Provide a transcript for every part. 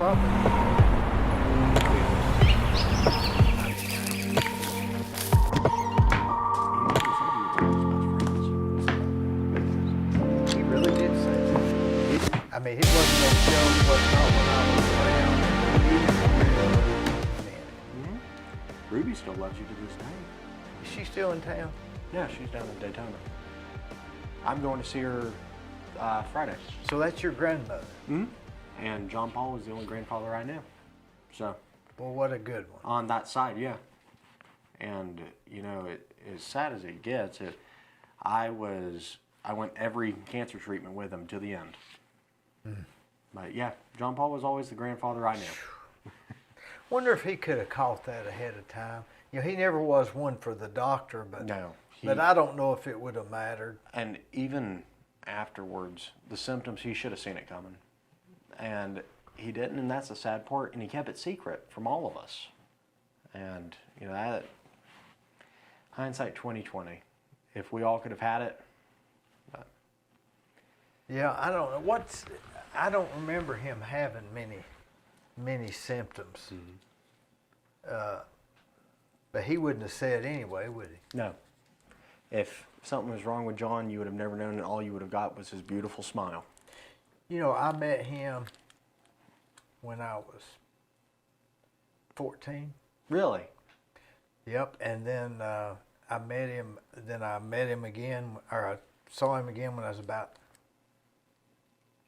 Probably. He really did say that. I mean, he wasn't no joke, was not when I was around. He really meant it. Ruby still loves you to this day. Is she still in town? Yeah, she's down in Daytona. I'm going to see her Friday. So that's your grandmother. And John Paul was the only grandfather I knew. So. Well, what a good one. On that side, yeah. And, you know, as sad as it gets, I went every cancer treatment with him to the end. But yeah, John Paul was always the grandfather I knew. Wonder if he could have caught that ahead of time. You know, he never was one for the doctor, but No. but I don't know if it would have mattered. And even afterwards, the symptoms, he should have seen it coming. And he didn't, and that's the sad part. And he kept it secret from all of us. And, you know, that, hindsight 2020. If we all could have had it. But. Yeah, I don't know. I don't remember him having many symptoms. But he wouldn't have said anyway, would he? No. If something was wrong with John, you would have never known, and all you would have got was his beautiful smile. You know, I met him when I was 14. Really? Yep, and then I met him. Then I met him again, or I saw him again when I was about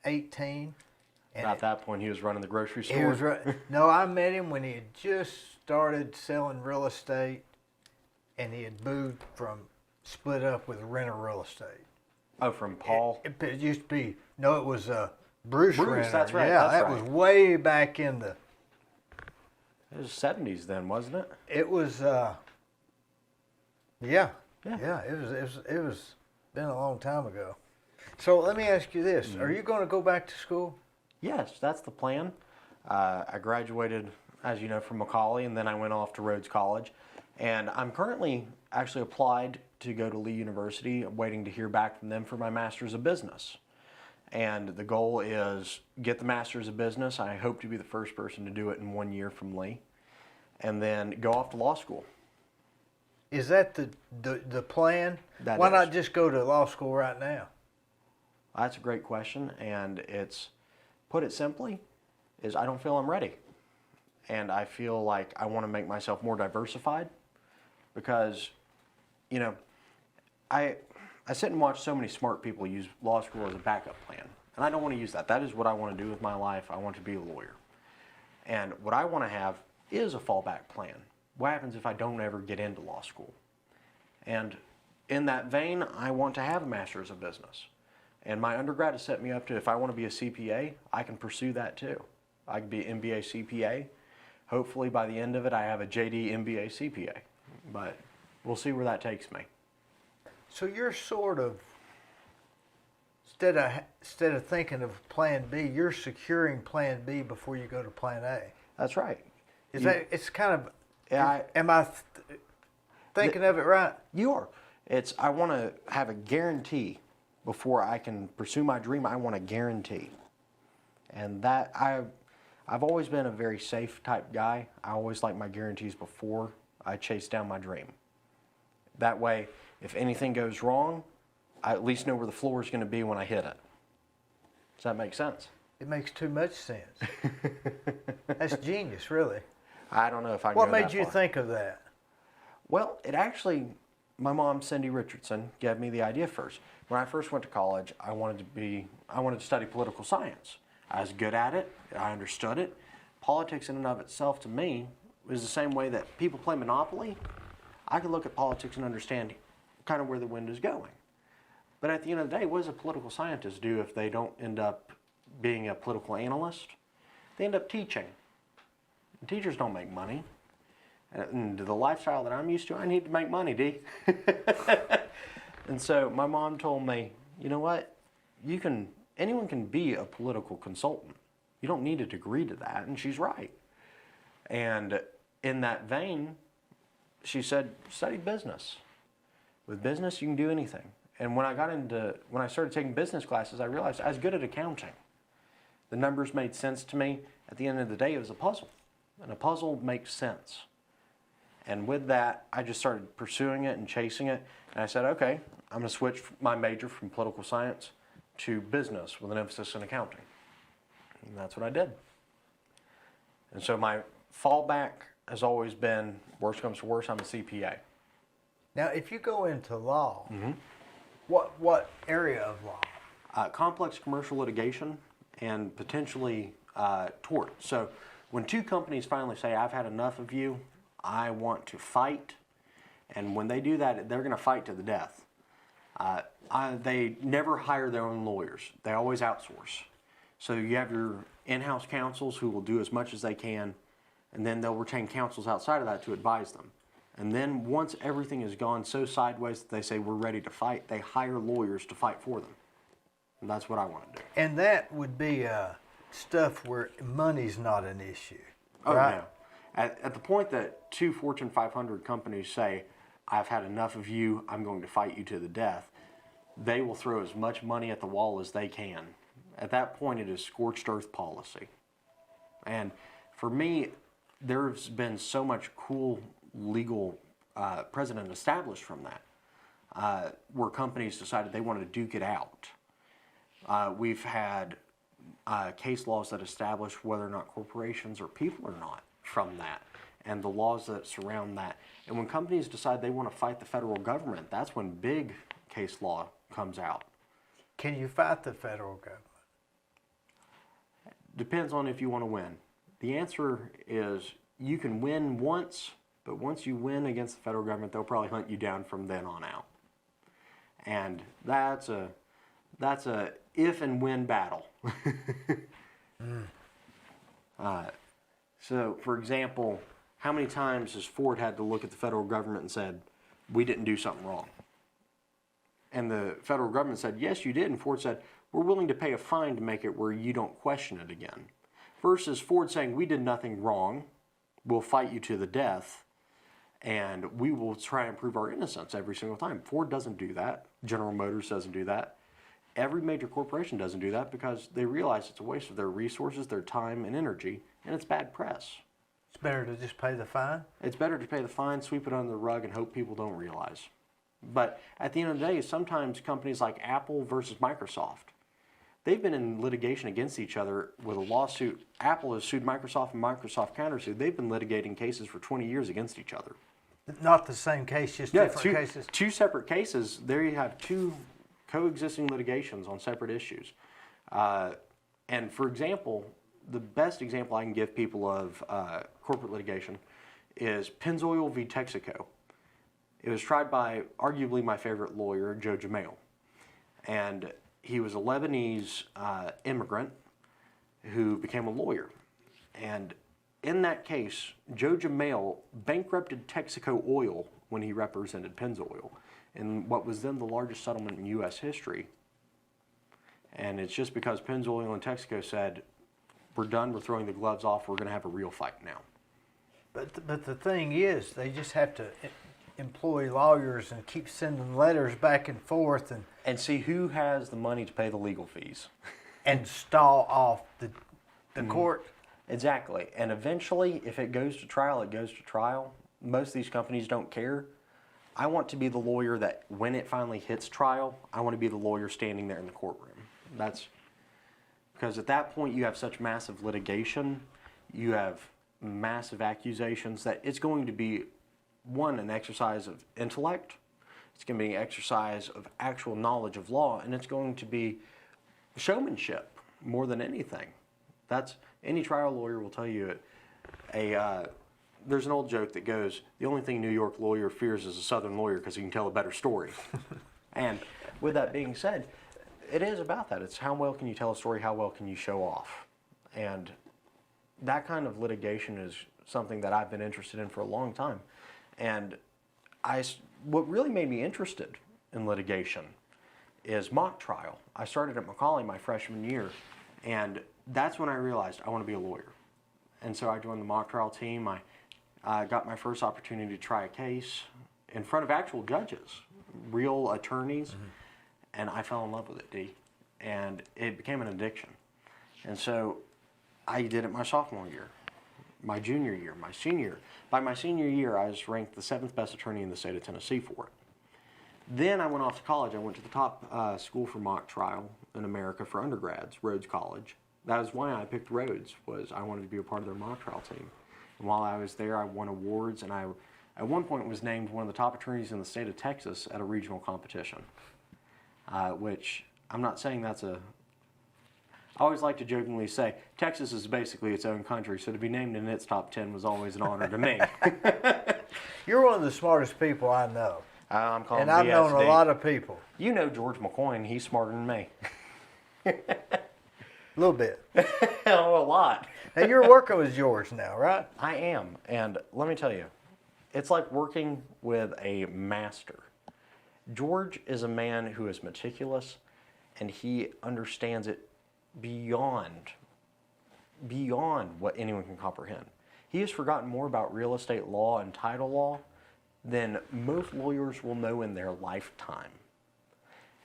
18. And At that point, he was running the grocery store. he was right. No, I met him when he had just started selling real estate, and he had moved from split up with Renter Real Estate. Oh, from Paul? It used to be, no, it was Bruce Renter. That's right. Yeah, that's that right. was way back in the. It was 70s then, wasn't it? It was, yeah, it was been a long time ago. So let me ask you this: Are you going to go back to school? Yes, that's the plan. I graduated, as you know, from Macaulay, and then I went off to Rhodes College. And I'm currently actually applied to go to Lee University. I'm waiting to hear back from them for my Master's of Business. And the goal is get the Master's of Business. I hope to be the first person to do it in 1 year from Lee. And then go off to law school. Is that the plan? That Why is. not just go to law school right now? That's a great question, and it's, put it simply, is I don't feel I'm ready. And I feel like I want to make myself more diversified because, you know, I sit and watch so many smart people use law school as a backup plan, and I don't want to use that. That is what I want to do with my life. I want to be a lawyer. And what I want to have is a fallback plan. What happens if I don't ever get into law school? And in that vein, I want to have a Master's of Business. And my undergrad has set me up to, if I want to be a CPA, I can pursue that too. I can be an MBA CPA. Hopefully by the end of it, I have a JD MBA CPA. But we'll see where that takes me. So you're sort of, instead of thinking of Plan B, you're securing Plan B before you go to Plan A. That's right. It's kind of, Yeah, am I thinking of it right? You are. I want to have a guarantee before I can pursue my dream. I want a guarantee. And that, I've always been a very safe type guy. I always like my guarantees before I chase down my dream. That way, if anything goes wrong, I at least know where the floor is going to be when I hit it. Does that make sense? It makes too much sense. That's genius, really. I don't know if I can What go made that you far. think of that? Well, it actually, my mom, Dee Richardson, gave me the idea first. When I first went to college, I wanted to study political science. I was good at it. I understood it. Politics in and of itself, to me, is the same way that people play Monopoly. I could look at politics and understand kind of where the wind is going. But at the end of the day, what does a political scientist do if they don't end up being a political analyst? They end up teaching. And teachers don't make money. And the lifestyle that I'm used to, I need to make money, Dee. And so my mom told me, you know what? Anyone can be a political consultant. You don't need a degree to that, and she's right. And in that vein, she said, study business. With business, you can do anything. And when I started taking business classes, I realized I was good at accounting. The numbers made sense to me, at the end of the day, it was a puzzle. And a puzzle makes sense. And with that, I just started pursuing it and chasing it. And I said, okay, I'm going to switch my major from political science to business with an emphasis in accounting. And that's what I did. And so my fallback has always been, worst comes to worst, I'm a CPA. Now, if you go into law, what area of law? Complex commercial litigation and potentially tort. So when two companies finally say, I've had enough of you, I want to fight, and when they do that, they're going to fight to the death. They never hire their own lawyers. They always outsource. So you have your in-house counsels who will do as much as they can, and then they'll retain counsels outside of that to advise them. And then once everything has gone so sideways that they say we're ready to fight, they hire lawyers to fight for them. And that's what I want to do. And that would be stuff where money's not an issue, Oh, right? no. At the point that two Fortune 500 companies say, I've had enough of you, I'm going to fight you to the death, they will throw as much money at the wall as they can. At that point, it is scorched earth policy. And for me, there's been so much cool legal precedent established from that, where companies decided they wanted to duke it out. We've had case laws that establish whether or not corporations are people or not from that, and the laws that surround that. And when companies decide they want to fight the federal government, that's when big case law comes out. Can you fight the federal government? Depends on if you want to win. The answer is you can win once, but once you win against the federal government, they'll probably hunt you down from then on out. And that's a if and when battle. So, for example, how many times has Ford had to look at the federal government and said, we didn't do something wrong? And the federal government said, yes, you did. And Ford said, we're willing to pay a fine to make it where you don't question it again. Versus Ford saying, we did nothing wrong, we'll fight you to the death, and we will try and prove our innocence every single time. Ford doesn't do that. General Motors doesn't do that. Every major corporation doesn't do that because they realize it's a waste of their resources, their time, and energy, and it's bad press. It's better to just pay the fine? It's better to pay the fine, sweep it under the rug, and hope people don't realize. But at the end of the day, sometimes companies like Apple versus Microsoft, they've been in litigation against each other with a lawsuit. Apple has sued Microsoft and Microsoft countersued. They've been litigating cases for 20 years against each other. Not the same case, just different cases? Two separate cases. There you have two coexisting litigations on separate issues. And for example, the best example I can give people of corporate litigation is Pennzoil v. Texaco. It was tried by arguably my favorite lawyer, Joe Jamail. And he was a Lebanese immigrant who became a lawyer. And in that case, Joe Jamail bankrupted Texaco Oil when he represented Pennzoil in what was then the largest settlement in U.S. history. And it's just because Pennzoil and Texaco said, we're done, we're throwing the gloves off, we're going to have a real fight now. But the thing is, they just have to employ lawyers and keep sending letters back and forth and see who has the money to pay the legal fees. And stall off the court. Exactly. And eventually, if it goes to trial, it goes to trial. Most of these companies don't care. I want to be the lawyer that when it finally hits trial, I want to be the lawyer standing there in the courtroom. That's because at that point you have such massive litigation, you have massive accusations that it's going to be, one, an exercise of intellect, it's going to be an exercise of actual knowledge of law, and it's going to be showmanship more than anything. That's, any trial lawyer will tell you there's an old joke that goes, the only thing New York lawyer fears is a Southern lawyer because he can tell a better story. And with that being said, it is about that. It's how well can you tell a story, how well can you show off. And that kind of litigation is something that I've been interested in for a long time. And what really made me interested in litigation is mock trial. I started at Macaulay my freshman year, and that's when I realized I want to be a lawyer. And so I joined the mock trial team. I got my first opportunity to try a case in front of actual judges, real attorneys, and I fell in love with it, Dee. And it became an addiction. And so I did it my sophomore year, my junior year, my senior year. By my senior year, I was ranked the 7th best attorney in the state of Tennessee for it. Then I went off to college. I went to the top school for mock trial in America for undergrads, Rhodes College. That was why I picked Rhodes, was I wanted to be a part of their mock trial team. And while I was there, I won awards, and I, at one point, was named one of the top attorneys in the state of Texas at a regional competition, which I'm not saying that's a... I always like to jokingly say, Texas is basically its own country, so to be named in its top 10 was always an honor to me. You're one of the smartest people I know. I'm calling And I've known a lot of people. You know George McCoyne, he's smarter than me. A little bit. Oh, a lot. Now, you're working with George now, right? I am, and let me tell you, it's like working with a master. George is a man who is meticulous, and he understands it beyond what anyone can comprehend. He has forgotten more about real estate law and title law than most lawyers will know in their lifetime.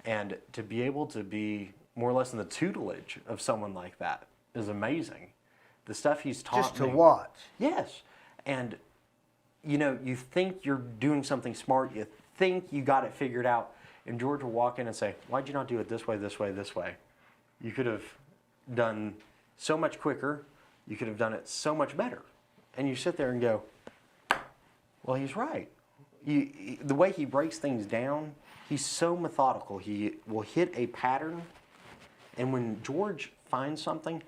And to be able to be more or less in the tutelage of someone like that is amazing. The stuff he's taught Just to me, watch. yes. And you know, you think you're doing something smart, you think you got it figured out, and George will walk in and say, why'd you not do it this way, this way, this way? You could have done so much quicker, you could have done it so much better. And you sit there and go, well, he's right. The way he breaks things down, he's so methodical. He will hit a pattern, and when George finds something,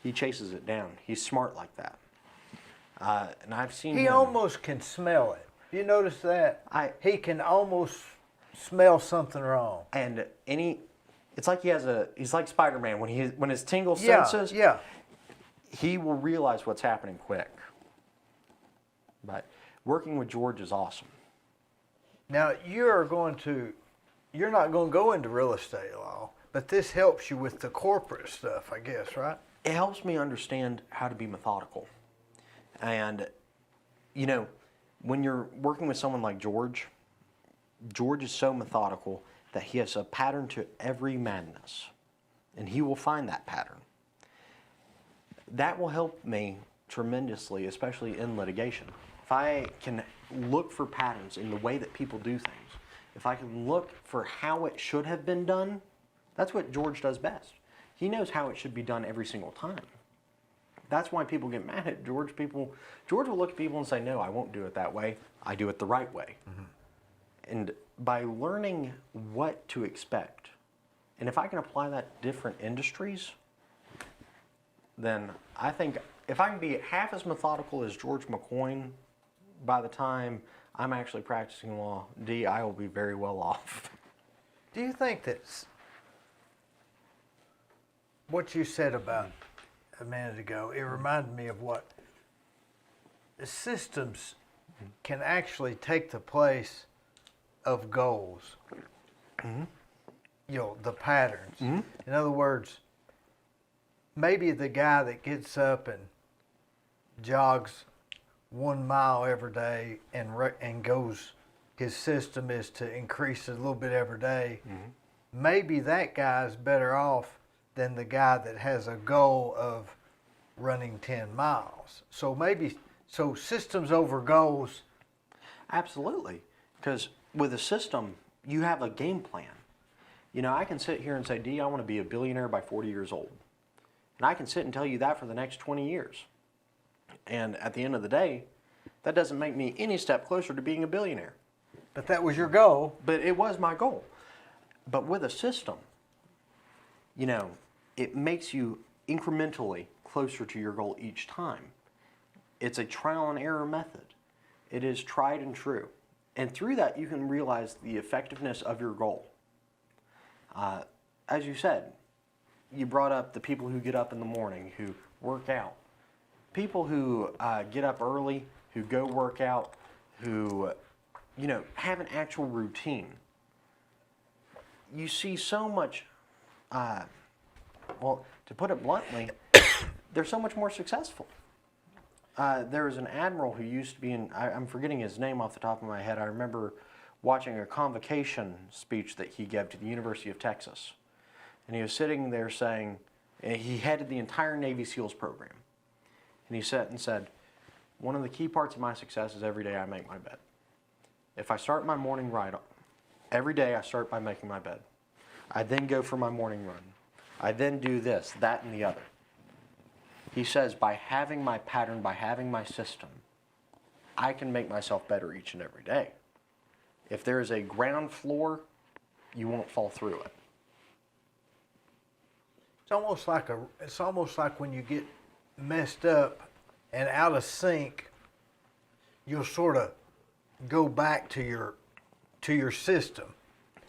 he chases it down. He's smart like that. And I've seen He him. almost can smell it. You notice that? He can almost smell something wrong. And it's like he's like Spider-Man. When his tingle Yeah, senses, yeah. he will realize what's happening quick. But working with George is awesome. Now, you're not going to go into real estate law, but this helps you with the corporate stuff, I guess, right? It helps me understand how to be methodical. And, you know, when you're working with someone like George is so methodical that he has a pattern to every madness. And he will find that pattern. That will help me tremendously, especially in litigation. If I can look for patterns in the way that people do things, if I can look for how it should have been done, that's what George does best. He knows how it should be done every single time. That's why people get mad at George. George will look at people and say, no, I won't do it that way. I do it the right way. Mm-hmm. And by learning what to expect, and if I can apply that to different industries, then I think if I can be half as methodical as George McCoyne, by the time I'm actually practicing law, Dee, I will be very well off. Do you think that what you said about a minute ago, it reminded me of what the systems can actually take the place of goals. Mm-hmm. You know, the patterns. Mm-hmm. In other words, maybe the guy that gets up and jogs 1 mile every day and goes, his system is to increase it a little bit every day. Mm-hmm. Maybe that guy is better off than the guy that has a goal of running 10 miles. So systems over goals. Absolutely. Because with a system, you have a game plan. You know, I can sit here and say, Dee, I want to be a billionaire by 40 years old. And I can sit and tell you that for the next 20 years. And at the end of the day, that doesn't make me any step closer to being a billionaire. But that was your goal. But it was my goal. But with a system, you know, it makes you incrementally closer to your goal each time. It's a trial and error method. It is tried and true. And through that, you can realize the effectiveness of your goal. As you said, you brought up the people who get up in the morning, who work out. People who get up early, who go work out, who, you know, have an actual routine. You see so much, well, to put it bluntly, they're so much more successful. There was an admiral who used to be in, I'm forgetting his name off the top of my head. I remember watching a convocation speech that he gave to the University of Texas. And he was sitting there saying, And he headed the entire Navy SEALs program. And he sat and said, one of the key parts of my success is every day I make my bed. If I start my morning right, every day I start by making my bed. I then go for my morning run. I then do this, that, and the other. He says, by having my pattern, by having my system, I can make myself better each and every day. If there is a ground floor, you won't fall through it. It's almost like when you get messed up and out of sync, you'll sort of go back to your system.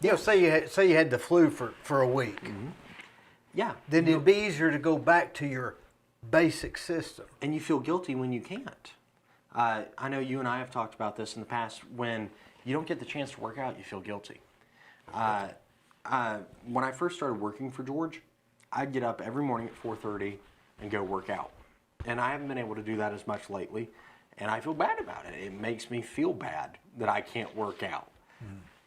You know, say you had the flu for a week. Mm-hmm. Yeah. Then it'd be easier to go back to your basic system. And you feel guilty when you can't. I know you and I have talked about this in the past. When you don't get the chance to work out, you feel guilty. When I first started working for George, I'd get up every morning at 4:30 and go work out. And I haven't been able to do that as much lately, and I feel bad about it. It makes me feel bad that I can't work out.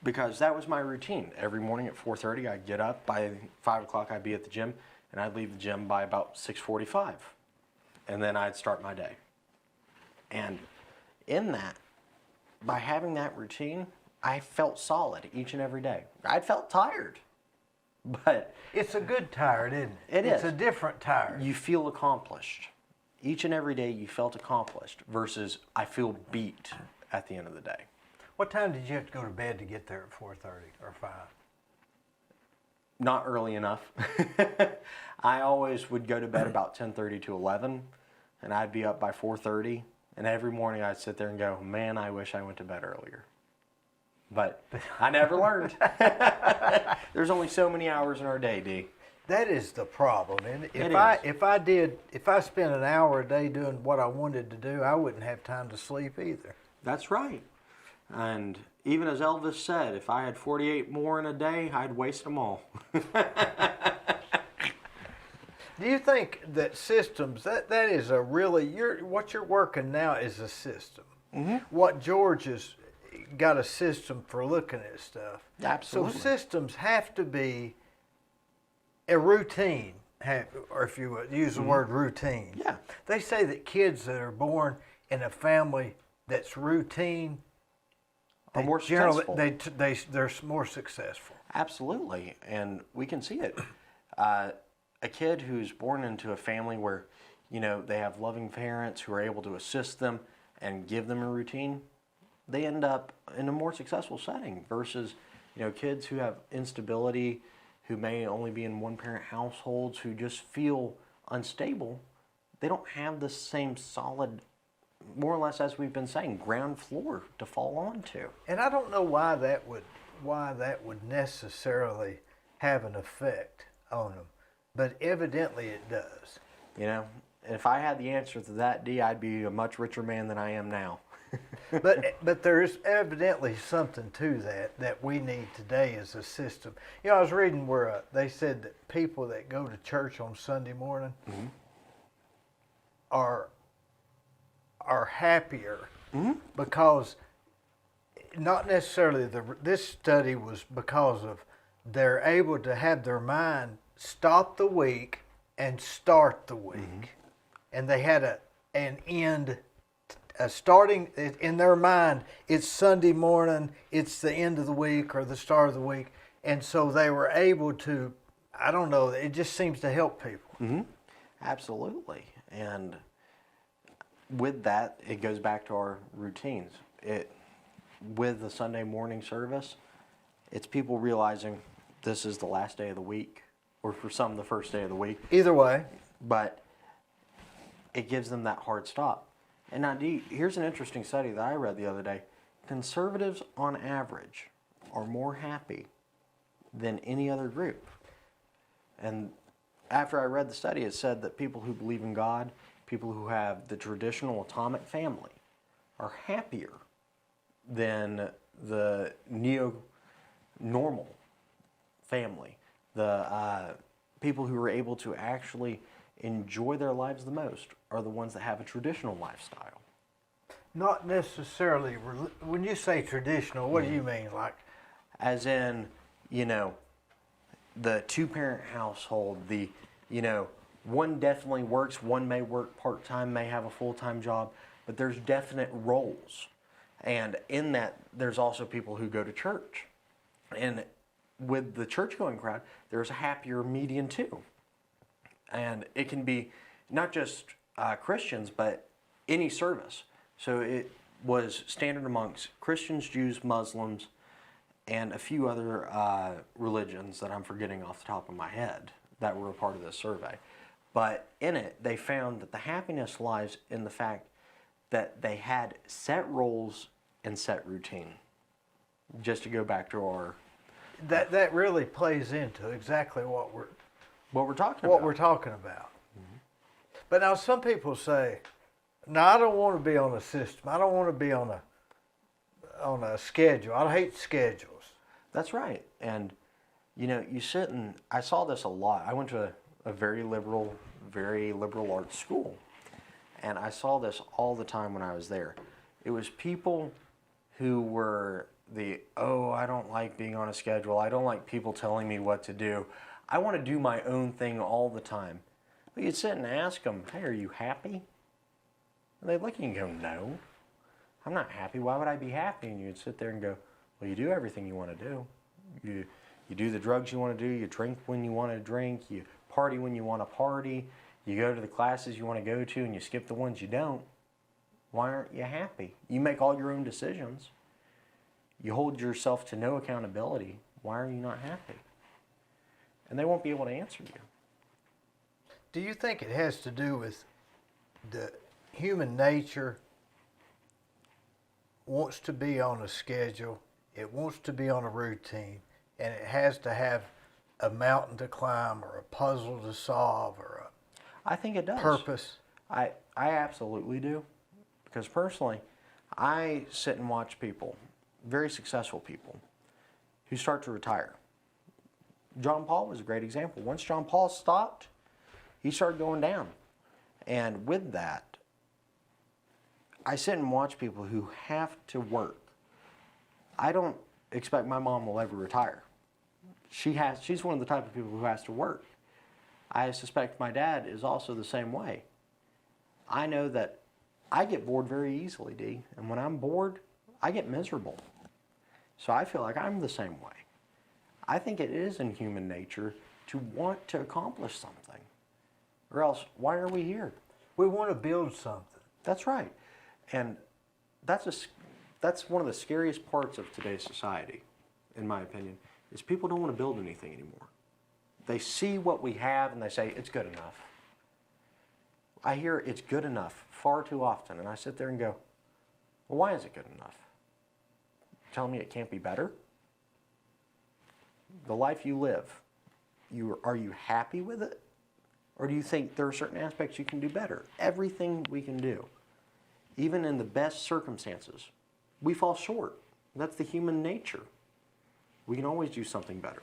Because that was my routine. Every morning at 4:30, I'd get up. By 5 o'clock, I'd be at the gym, and I'd leave the gym by about 6:45. And then I'd start my day. And in that, by having that routine, I felt solid each and every day. I felt tired, but It's a good tired, isn't it? It It's is. a different tired. you feel accomplished. Each and every day you felt accomplished versus I feel beat at the end of the day. What time did you have to go to bed to get there at 4:30 or 5? Not early enough. I always would go to bed about 10:30 to 11, and I'd be up by 4:30. And every morning I'd sit there and go, man, I wish I went to bed earlier. But I never learned. There's only so many hours in our day, Dee. That is the problem. And It if I spent an hour a day doing what I wanted to do, I wouldn't have time to sleep either. That's right. And even as Elvis said, if I had 48 more in a day, I'd waste them all. Do you think that systems, that is a really, what you're working now is a system. Mm-hmm. What George has got a system for looking at stuff. Absolutely. So systems have to be a routine, or if you would use the word routine. Yeah. They say that kids that are born in a family that's routine Are more generally, successful. they're more successful. Absolutely, and we can see it. A kid who's born into a family where, they have loving parents who are able to assist them and give them a routine, they end up in a more successful setting versus, kids who have instability, who may only be in one-parent households, who just feel unstable. They don't have the same solid, more or less, as we've been saying, ground floor to fall onto. And I don't know why that would necessarily have an effect on them, but evidently it does. If I had the answer to that, Dee, I'd be a much richer man than I am now. But there is evidently something to that we need today as a system. I was reading where they said that people that go to church on Sunday morning are happier because not necessarily this study was because of they're able to have their mind stop the week and start the week, and they had an end. Starting in their mind, it's Sunday morning, it's the end of the week or the start of the week, and so they were able to, I don't know, it just seems to help people. Mm-hmm. Absolutely. And with that, it goes back to our routines. With the Sunday morning service, it's people realizing this is the last day of the week, or for some, the first day of the week. Either way. But it gives them that hard stop. And now, Dee, here's an interesting study that I read the other day. Conservatives, on average, are more happy than any other group. And after I read the study, it said that people who believe in God, people who have the traditional atomic family, are happier than the neo-normal family. The people who are able to actually enjoy their lives the most are the ones that have a traditional lifestyle. Not necessarily. When you say traditional, what do you mean? Like, as in, the two-parent household, the One definitely works. One may work part-time, may have a full-time job, but there's definite roles. And in that, there's also people who go to church. And with the church-going crowd, there's a happier median too. And it can be not just Christians, but any service. So it was standard amongst Christians, Jews, Muslims, and a few other religions that I'm forgetting off the top of my head that were a part of this survey. But in it, they found that the happiness lies in the fact that they had set roles and set routine. Just to go back to our... That really plays into exactly what we're talking what about. we're talking about. But now some people say, "No, I don't want to be on a system. I don't want to be on a schedule. I hate schedules." That's right. And you sit and I saw this a lot. I went to a very liberal arts school, and I saw this all the time when I was there. It was people who were I don't like being on a schedule. I don't like people telling me what to do. I want to do my own thing all the time. But you'd sit and ask them, "Hey, are you happy?" And they'd look at you and go, "No, I'm not happy. Why would I be happy?" And you'd sit there and go, "Well, you do everything you want to do. You do the drugs you want to do. You drink when you want to drink. You party when you want to party. You go to the classes you want to go to, and you skip the ones you don't. Why aren't you happy? You make all your own decisions. You hold yourself to no accountability. Why are you not happy?" And they won't be able to answer you. Do you think it has to do with the human nature wants to be on a schedule, it wants to be on a routine, and it has to have a mountain to climb or a puzzle to solve or I think it does. purpose? I absolutely do. Because personally, I sit and watch people, very successful people, who start to retire. John Paul was a great example. Once John Paul stopped, he started going down. And with that, I sit and watch people who have to work. I don't expect my mom will ever retire. She's one of the type of people who has to work. I suspect my dad is also the same way. I know that I get bored very easily, Dee. And when I'm bored, I get miserable. So I feel like I'm the same way. I think it is in human nature to want to accomplish something. Or else, why are we here? We want to build something. That's right. And that's one of the scariest parts of today's society, in my opinion, is people don't want to build anything anymore. They see what we have and they say, "It's good enough." I hear "it's good enough" far too often, and I sit there and go, "Well, why is it good enough? Tell me it can't be better?" The life you live, are you happy with it? Or do you think there are certain aspects you can do better? Everything we can do, even in the best circumstances, we fall short. That's the human nature. We can always do something better.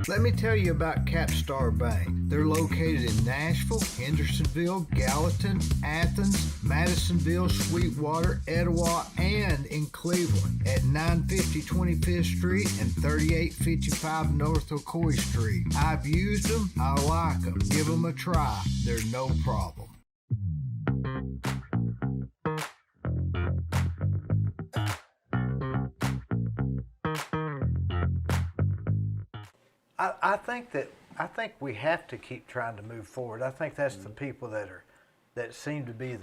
Let me tell you about Capstar Bank. They're located in Nashville, Hendersonville, Gallatin, Athens, Madisonville, Sweetwater, Etowah, and in Cleveland at 950 25th Street and 3855 North Ocoee Street. I've used them. I like them. Give them a try. They're no problem. I think we have to keep trying to move forward. I think that's the people that seem to be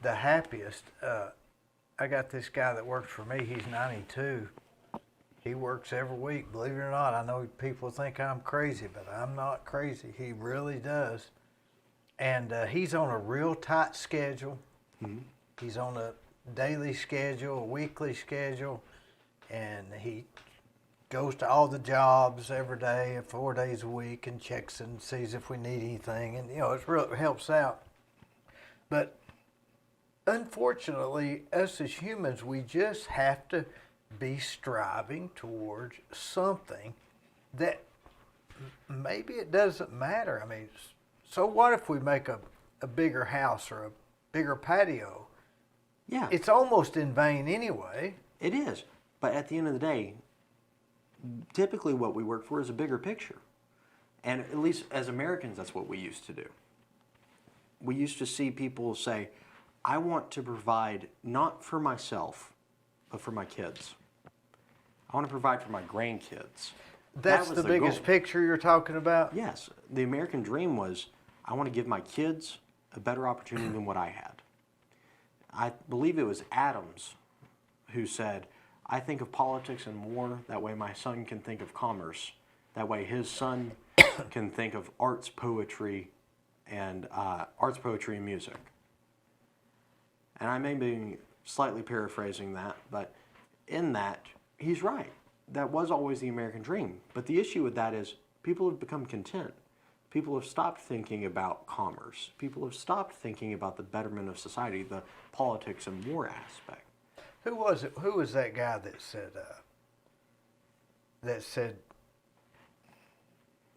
the happiest. I got this guy that works for me. He's 92. He works every week. Believe it or not, I know people think I'm crazy, but I'm not crazy. He really does. And he's on a real tight schedule. Mm-hmm. He's on a daily schedule, a weekly schedule, and he goes to all the jobs every day, 4 days a week, and checks and sees if we need anything, and it helps out. But unfortunately, us as humans, we just have to be striving towards something that maybe it doesn't matter. I mean, so what if we make a bigger house or a bigger patio? Yeah. It's almost in vain anyway. It is. But at the end of the day, typically what we work for is a bigger picture. And at least as Americans, that's what we used to do. We used to see people say, I want to provide not for myself, but for my kids. I want to provide for my grandkids. That's That the was biggest goal. picture you're talking about? Yes. The American dream was, I want to give my kids a better opportunity than what I had. I believe it was Adams who said, I think of politics and war, that way my son can think of commerce. That way his son can think of arts, poetry, and music. And I may be slightly paraphrasing that, but in that, he's right. That was always the American dream. But the issue with that is people have become content. People have stopped thinking about commerce. People have stopped thinking about the betterment of society, the politics and war aspect. Who was it? Who was that guy that said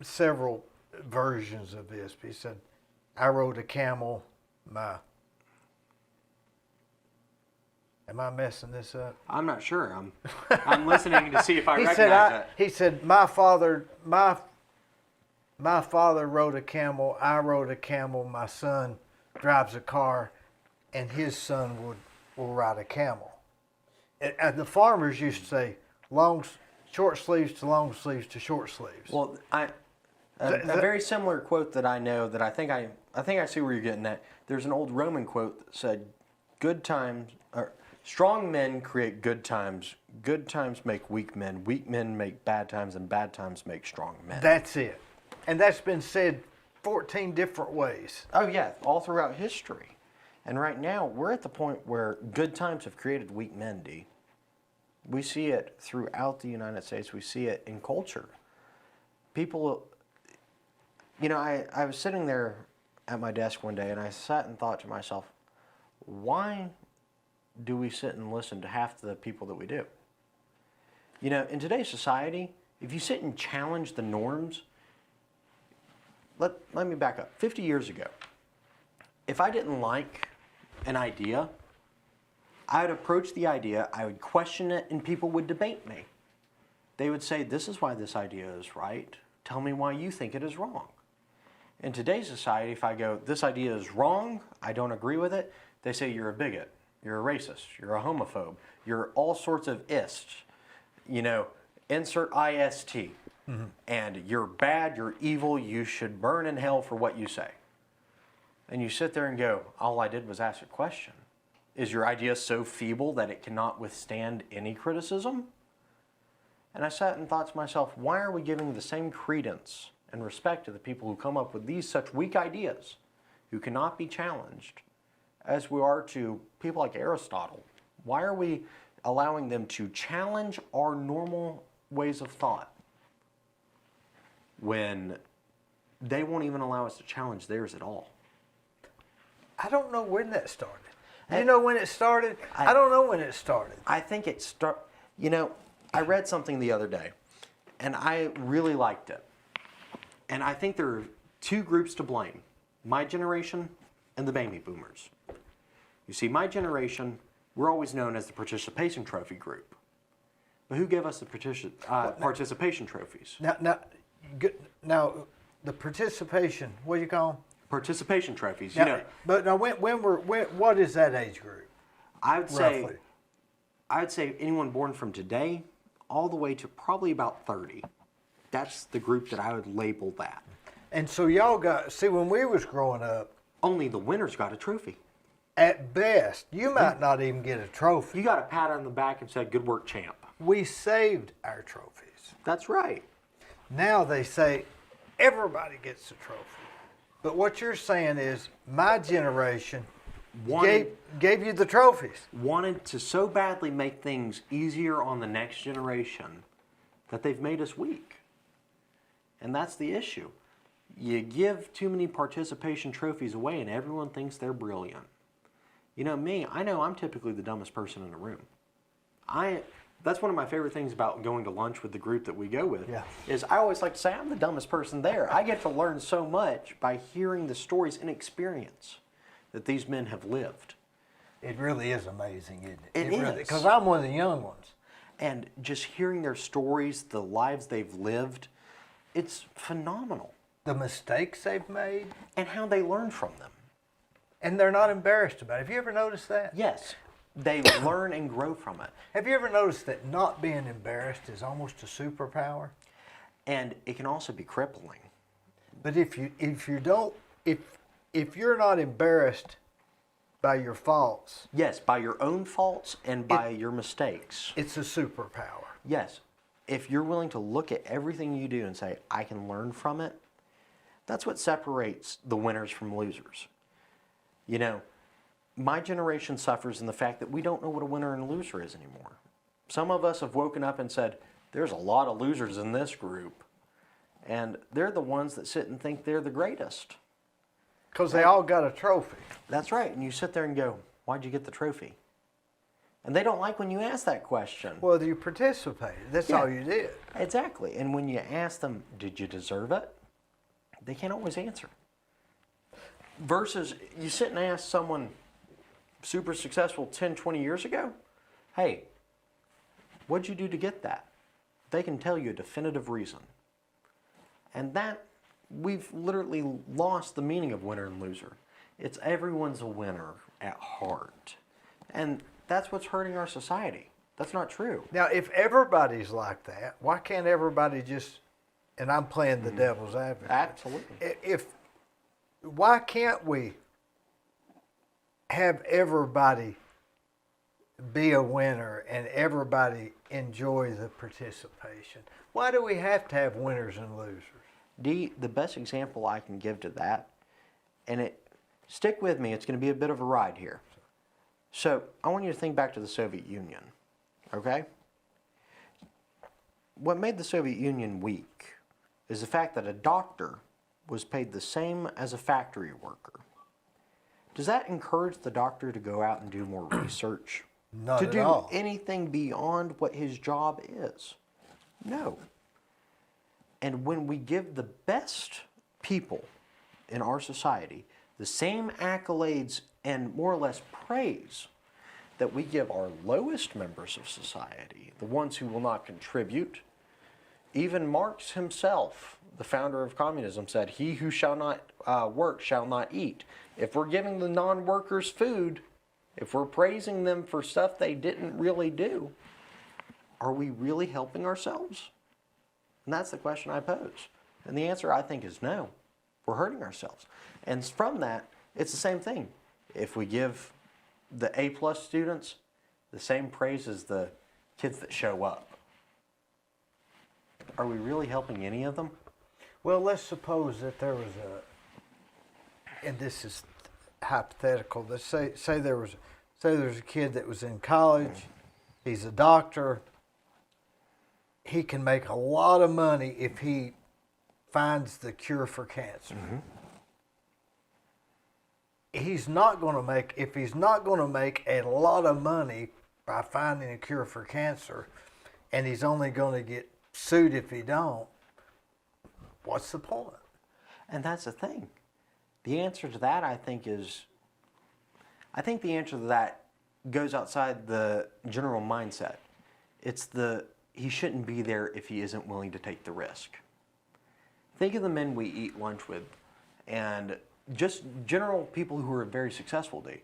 several versions of this? He said, I rode a camel, Am I messing this up? I'm not sure. I'm listening to see if I He recognize said, it. he said, my father rode a camel, I rode a camel, my son drives a car, and his son will ride a camel. And the farmers used to say, short sleeves to long sleeves to short sleeves. Well, a very similar quote that I know that I think I see where you're getting at. There's an old Roman quote that said, "Good times or strong men create good times make weak men make bad times, and bad times make strong men." That's it. And that's been said 14 different ways. Oh yeah, all throughout history. And right now, we're at the point where good times have created weak men, Dee. We see it throughout the United States. We see it in culture. People, I was sitting there at my desk one day and I sat and thought to myself, why do we sit and listen to half the people that we do? In today's society, if you sit and challenge the norms, let me back up. 50 years ago, if I didn't like an idea, I would approach the idea, I would question it, and people would debate me. They would say, this is why this idea is right. Tell me why you think it is wrong. In today's society, if I go, this idea is wrong, I don't agree with it, they say you're a bigot, you're a racist, you're a homophobe, you're all sorts of ists. Insert IST. Mm-hmm. And you're bad, you're evil, you should burn in hell for what you say. And you sit there and go, all I did was ask a question. Is your idea so feeble that it cannot withstand any criticism? And I sat and thought to myself, why are we giving the same credence and respect to the people who come up with these such weak ideas, who cannot be challenged, as we are to people like Aristotle? Why are we allowing them to challenge our normal ways of thought when they won't even allow us to challenge theirs at all? I don't know when that started. You know when it started? I don't know when it started. I think it I read something the other day, and I really liked it. And I think there are two groups to blame: my generation and the baby boomers. You see, my generation, we're always known as the participation trophy group. But who gave us the participation trophies? Now, the participation, what do you call them? Participation trophies. Now, but now, what is that age group? I would roughly? say anyone born from today all the way to probably about 30. That's the group that I would label that. And so y'all when we was growing up, only the winners got a trophy. At best, you might not even get a trophy. You got a pat on the back and said, "Good work, champ." We saved our trophies. That's right. Now they say everybody gets a trophy. But what you're saying is my generation gave you the trophies. Wanted to so badly make things easier on the next generation that they've made us weak. And that's the issue. You give too many participation trophies away and everyone thinks they're brilliant. Me, I know I'm typically the dumbest person in the room. That's one of my favorite things about going to lunch with the group that we go with. Yeah. Is I always like to say I'm the dumbest person there. I get to learn so much by hearing the stories and experience that these men have lived. It really is amazing, isn't it? It is. Because I'm one of the young ones. And just hearing their stories, the lives they've lived, it's phenomenal. The mistakes they've made, And how they learn from them. and they're not embarrassed about it. Have you ever noticed that? Yes, they learn and grow from it. Have you ever noticed that not being embarrassed is almost a superpower? And it can also be crippling. But if you're not embarrassed by your faults, Yes, by your own faults and by your mistakes. it's a superpower. Yes, if you're willing to look at everything you do and say, I can learn from it, that's what separates the winners from losers. You know, my generation suffers in the fact that we don't know what a winner and a loser is anymore. Some of us have woken up and said, there's a lot of losers in this group. And they're the ones that sit and think they're the greatest. Because they all got a trophy. That's right. And you sit there and go, why'd you get the trophy? And they don't like when you ask that question. Well, you participated. That's Yeah. all you did. Exactly. And when you ask them, did you deserve it? They can't always answer. Versus you sit and ask someone super successful 10, 20 years ago, hey, what'd you do to get that? They can tell you a definitive reason. And that, we've literally lost the meaning of winner and loser. It's everyone's a winner at heart. And that's what's hurting our society. That's not true. Now, if everybody's like that, why can't everybody just, and I'm playing the devil's advocate. Absolutely. Why can't we have everybody be a winner and everybody enjoy the participation? Why do we have to have winners and losers? Dee, the best example I can give to that, and stick with me, it's going to be a bit of a ride here. So I want you to think back to the Soviet Union, okay? What made the Soviet Union weak is the fact that a doctor was paid the same as a factory worker. Does that encourage the doctor to go out and do more research? Not to at do all. anything beyond what his job is? No. And when we give the best people in our society the same accolades and more or less praise that we give our lowest members of society, the ones who will not contribute, even Marx himself, the founder of communism, said, he who shall not work shall not eat. If we're giving the non-workers food, if we're praising them for stuff they didn't really do, are we really helping ourselves? And that's the question I pose. And the answer, I think, is no. We're hurting ourselves. And from that, it's the same thing. If we give the A-plus students the same praise as the kids that show up, are we really helping any of them? Well, let's suppose that there was and this is hypothetical. Let's say there's a kid that was in college. He's a doctor. He can make a lot of money if he finds the cure for cancer. Mm-hmm. If he's not going to make a lot of money by finding a cure for cancer, and he's only going to get sued if he don't, what's the point? And that's the thing. The answer to that, I think the answer to that goes outside the general mindset. It's he shouldn't be there if he isn't willing to take the risk. Think of the men we eat lunch with and just general people who are very successful, Dee.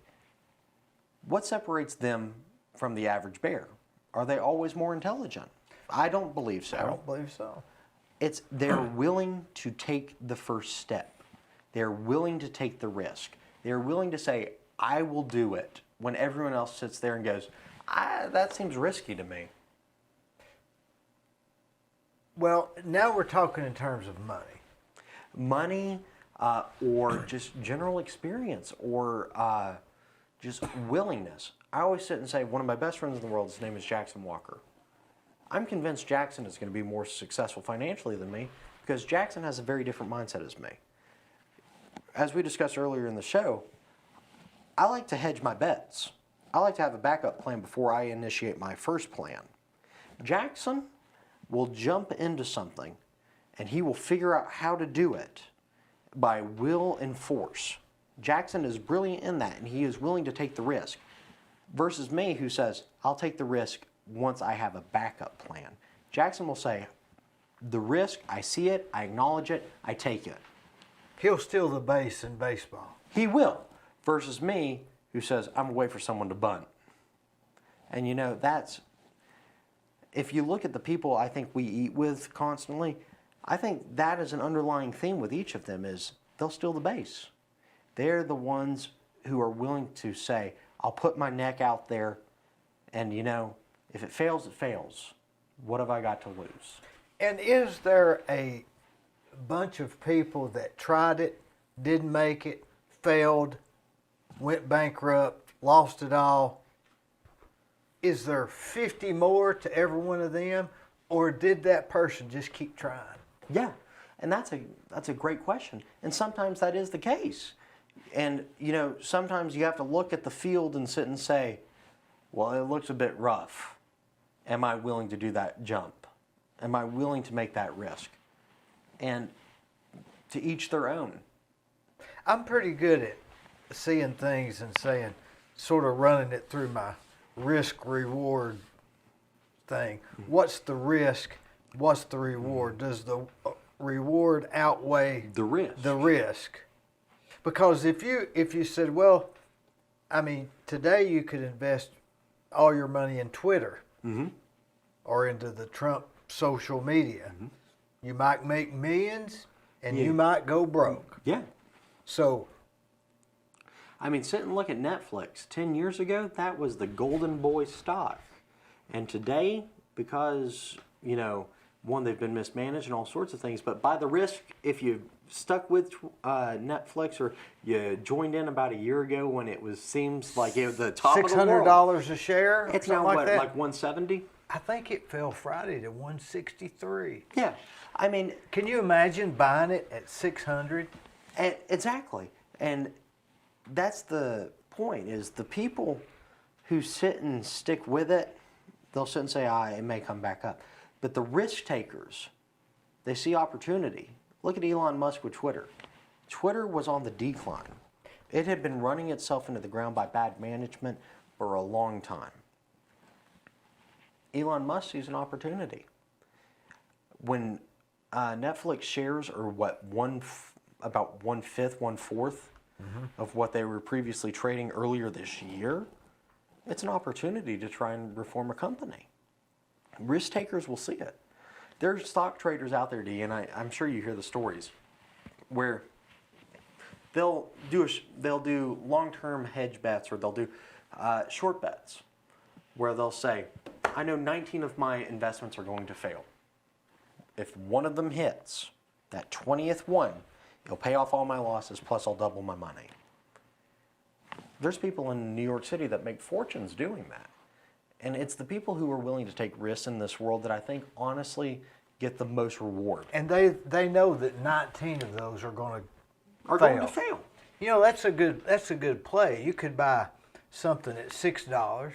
What separates them from the average bear? Are they always more intelligent? I don't believe so. I don't believe so. It's they're willing to take the first step. They're willing to take the risk. They're willing to say, I will do it, when everyone else sits there and goes, that seems risky to me. Well, now we're talking in terms of money. Money or just general experience or just willingness. I always sit and say, one of my best friends in the world, his name is Jackson Walker. I'm convinced Jackson is going to be more successful financially than me because Jackson has a very different mindset as me. As we discussed earlier in the show, I like to hedge my bets. I like to have a backup plan before I initiate my first plan. Jackson will jump into something and he will figure out how to do it by will and force. Jackson is brilliant in that and he is willing to take the risk. versus me who says, I'll take the risk once I have a backup plan. Jackson will say, the risk, I see it, I acknowledge it, I take it. He'll steal the base in baseball. He will. Versus me who says, I'm going to wait for someone to bunt. And that's, if you look at the people I think we eat with constantly, I think that is an underlying theme with each of them is they'll steal the base. They're the ones who are willing to say, I'll put my neck out there and if it fails, it fails. What have I got to lose? And is there a bunch of people that tried it, didn't make it, failed, went bankrupt, lost it all? Is there 50 more to every one of them, or did that person just keep trying? Yeah, and that's a great question. And sometimes that is the case. And sometimes you have to look at the field and sit and say, well, it looks a bit rough. Am I willing to do that jump? Am I willing to make that risk? And to each their own. I'm pretty good at seeing things and saying, sort of running it through my risk-reward thing. What's the risk? What's the reward? Does the reward outweigh The risk. the risk? Because if you said, well, I mean, today you could invest all your money in Twitter or into the Trump social media. You might make millions and you might go broke. Yeah. So, I mean, sit and look at Netflix. 10 years ago, that was the golden boy stock. And today, because, one, they've been mismanaged and all sorts of things, but by the risk, if you stuck with Netflix or you joined in about a year ago when it seems like it was the top of the world. $600 a share? It's now like what, that? like 170? I think it fell Friday to 163. Yeah. I mean, Can you imagine buying it at 600? exactly. And that's the point, is the people who sit and stick with it, they'll sit and say, it may come back up. But the risk takers, they see opportunity. Look at Elon Musk with Twitter. Twitter was on the decline. It had been running itself into the ground by bad management for a long time. Elon Musk sees an opportunity. When Netflix shares are about 1/5, 1/4 of what they were previously trading earlier this year, it's an opportunity to try and reform a company. Risk takers will see it. There are stock traders out there, Dee, and I'm sure you hear the stories, where they'll do long-term hedge bets, or they'll do short bets, where they'll say, I know 19 of my investments are going to fail. If one of them hits, that 20th one, it'll pay off all my losses, plus I'll double my money. There's people in New York City that make fortunes doing that. And it's the people who are willing to take risks in this world that I think honestly get the most reward. And they know that 19 of those are going to Going to fail. that's a good play. You could buy something at $6,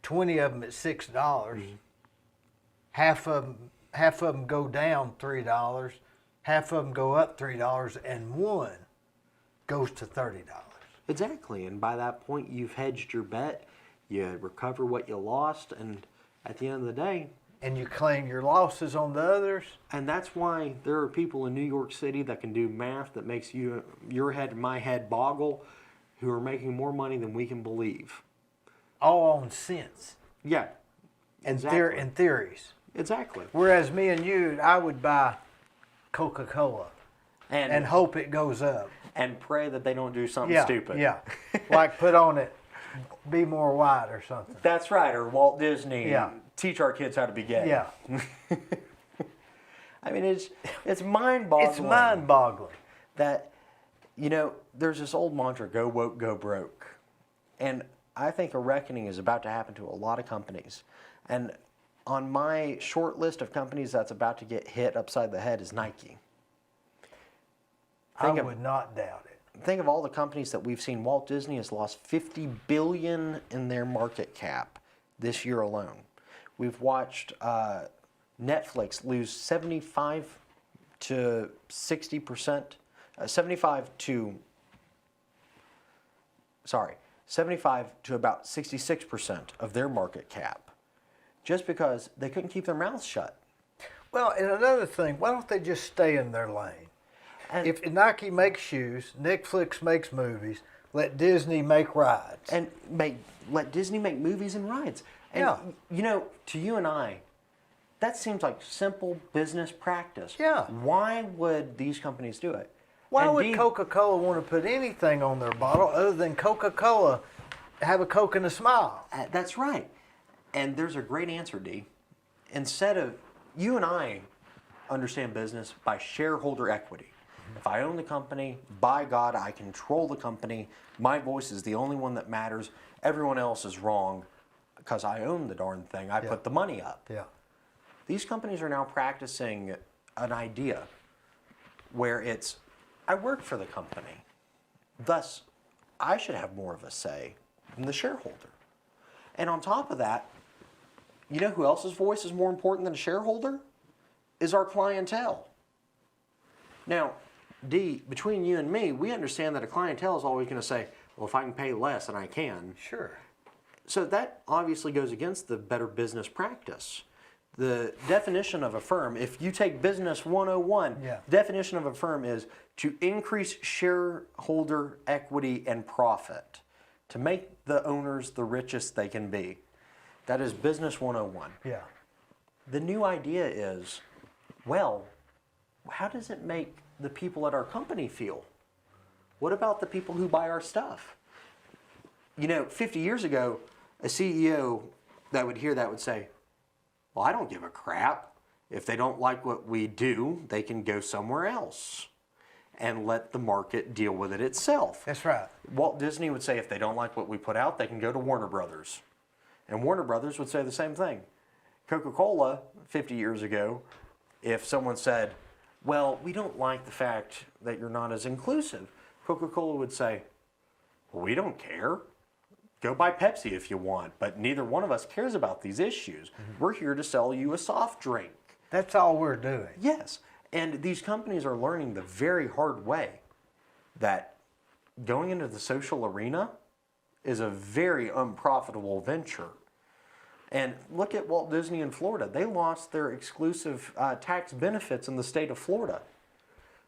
20 of them at $6. Half of them go down $3, half of them go up $3, and one goes to $30. Exactly, and by that point you've hedged your bet, you recover what you lost, and at the end of the day... And you claim your losses on the others. And that's why there are people in New York City that can do math that makes your head and my head boggle, who are making more money than we can believe. All on sense. Yeah, And, exactly. and theories. Exactly. Whereas me and you, I would buy Coca-Cola and hope it goes up. And pray that they don't do something stupid. Yeah, like put on it, be more white or something. That's right, or Walt Disney. Yeah. Teach our kids how to be gay. Yeah. I mean, it's mind-boggling. It's mind-boggling. That, there's this old mantra, go woke, go broke. And I think a reckoning is about to happen to a lot of companies. And on my short list of companies that's about to get hit upside the head is Nike. I would not doubt it. Think of all the companies that we've seen. Walt Disney has lost $50 billion in their market cap this year alone. We've watched Netflix lose 75 to 60%, 75 to about 66% of their market cap, just because they couldn't keep their mouths shut. Well, and another thing, why don't they just stay in their lane? And, If Nike makes shoes, Netflix makes movies, let Disney make rides. and let Disney make movies and rides. And, Yeah. you know, to you and I, that seems like simple business practice. Yeah. Why would these companies do it? Why And would Dee- Coca-Cola want to put anything on their bottle other than Coca-Cola have a Coke and a smile? That's right. And there's a great answer, Dee. Instead of, you and I understand business by shareholder equity. If I own the company, by God, I control the company. My voice is the only one that matters. Everyone else is wrong because I own the darn thing. I put the money up. Yeah. These companies are now practicing an idea where it's, I work for the company. Thus, I should have more of a say than the shareholder. And on top of that, you know who else's voice is more important than a shareholder? Is our clientele. Now, Dee, between you and me, we understand that a clientele is always going to say, well, if I can pay less, then I can. Sure. So that obviously goes against the better business practice. The definition of a firm, if you take Business 101, Yeah. definition of a firm is to increase shareholder equity and profit, to make the owners the richest they can be. That is Business 101. Yeah. The new idea is, well, how does it make the people at our company feel? What about the people who buy our stuff? You know, 50 years ago, a CEO that would hear that would say, well, I don't give a crap. If they don't like what we do, they can go somewhere else and let the market deal with it itself. That's right. Walt Disney would say if they don't like what we put out, they can go to Warner Brothers. And Warner Brothers would say the same thing. Coca-Cola, 50 years ago, if someone said, well, we don't like the fact that you're not as inclusive, Coca-Cola would say, well, we don't care. Go buy Pepsi if you want, but neither one of us cares about these issues. We're here to sell you a soft drink. That's all we're doing. Yes, and these companies are learning the very hard way that going into the social arena is a very unprofitable venture. And look at Walt Disney in Florida. They lost their exclusive tax benefits in the state of Florida.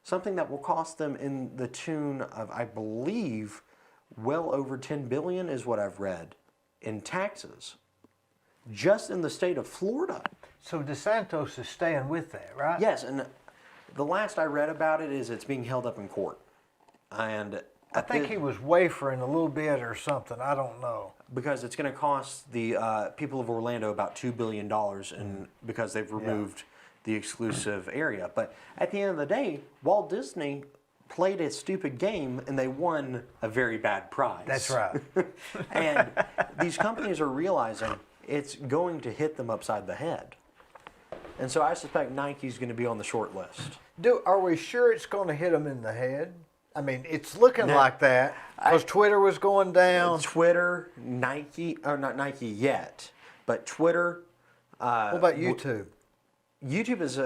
Something that will cost them in the tune of, I believe, well over $10 billion is what I've read in taxes. Just in the state of Florida. So DeSantos is staying with that, right? Yes, and the last I read about it is it's being held up in court. And I think he was wafering a little bit or something. I don't know. because it's going to cost the people of Orlando about $2 billion because they've removed the exclusive area. But at the end of the day, Walt Disney played a stupid game and they won a very bad prize. That's right. And these companies are realizing it's going to hit them upside the head. And so I suspect Nike's going to be on the short list. Are we sure it's going to hit them in the head? I mean, it's looking No, like that because Twitter was going down. Twitter, Nike, or not Nike yet, but Twitter. What about YouTube? YouTube is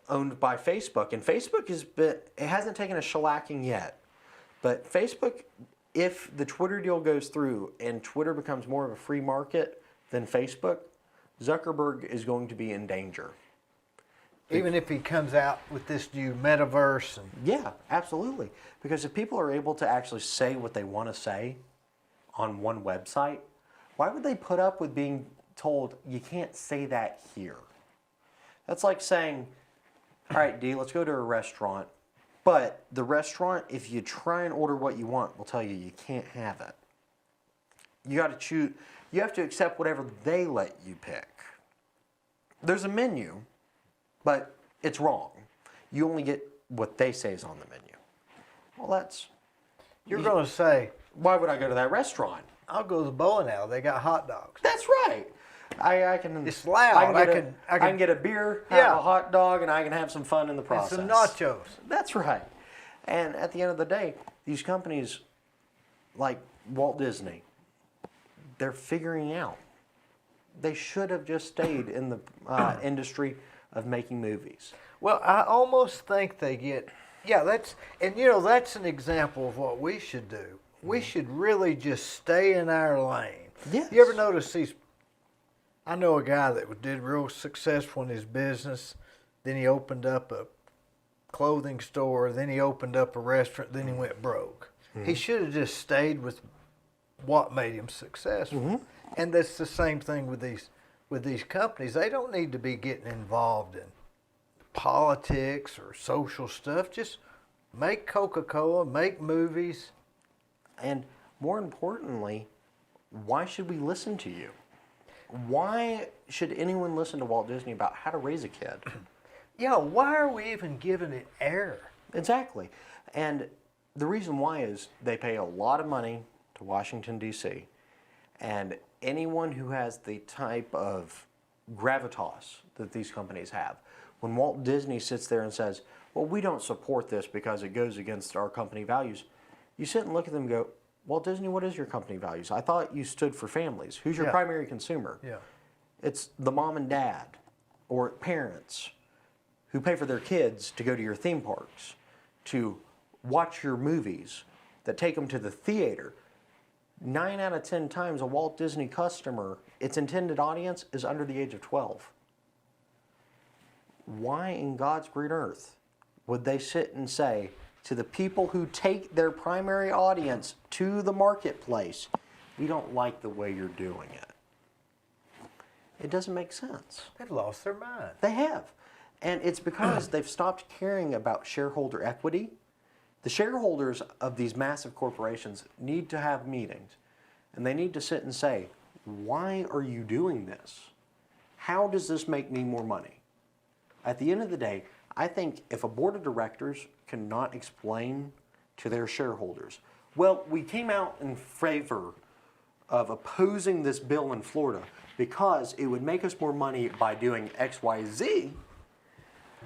owned by Facebook, and Facebook it hasn't taken a shellacking yet. But Facebook, if the Twitter deal goes through and Twitter becomes more of a free market than Facebook, Zuckerberg is going to be in danger. Even if he comes out with this new metaverse. And Yeah, absolutely. Because if people are able to actually say what they want to say on one website, why would they put up with being told you can't say that here? That's like saying, all right, Dee, let's go to a restaurant. But the restaurant, if you try and order what you want, will tell you you can't have it. You got to choose. You have to accept whatever they let you pick. There's a menu, but it's wrong. You only get what they say is on the menu. Well, you're going to say, why would I go to that restaurant? I'll go to the bowling alley. They got hot dogs. That's right. I can. It's loud. I can get a beer, have Yeah. a hot dog, and I can have some fun in the And process. some nachos. That's right. And at the end of the day, these companies like Walt Disney, they're figuring out. They should have just stayed in the industry of making movies. Well, I almost think they get, that's an example of what we should do. We should really just stay in our lane. Yes. You ever notice these? I know a guy that did real successful in his business. Then he opened up a clothing store. Then he opened up a restaurant. Then he went broke. He should have just stayed with what made him successful. And that's the same thing with these companies. They don't need to be getting involved in politics or social stuff. Just make Coca-Cola, make movies. And more importantly, why should we listen to you? Why should anyone listen to Walt Disney about how to raise a kid? Yeah, why are we even giving it air? Exactly. And the reason why is they pay a lot of money to Washington, D.C. And anyone who has the type of gravitas that these companies have, when Walt Disney sits there and says, well, we don't support this because it goes against our company values, you sit and look at them and go, Walt Disney, what is your company values? I thought you stood for families. Who's your primary consumer? Yeah. It's the mom and dad or parents who pay for their kids to go to your theme parks, to watch your movies, that take them to the theater. 9 out of 10 times a Walt Disney customer, its intended audience is under the age of 12. Why in God's green earth would they sit and say to the people who take their primary audience to the marketplace, we don't like the way you're doing it? It doesn't make sense. They've lost their mind. They have. And it's because they've stopped caring about shareholder equity. The shareholders of these massive corporations need to have meetings, and they need to sit and say, why are you doing this? How does this make me more money? At the end of the day, I think if a board of directors cannot explain to their shareholders, well, we came out in favor of opposing this bill in Florida because it would make us more money by doing X, Y, Z.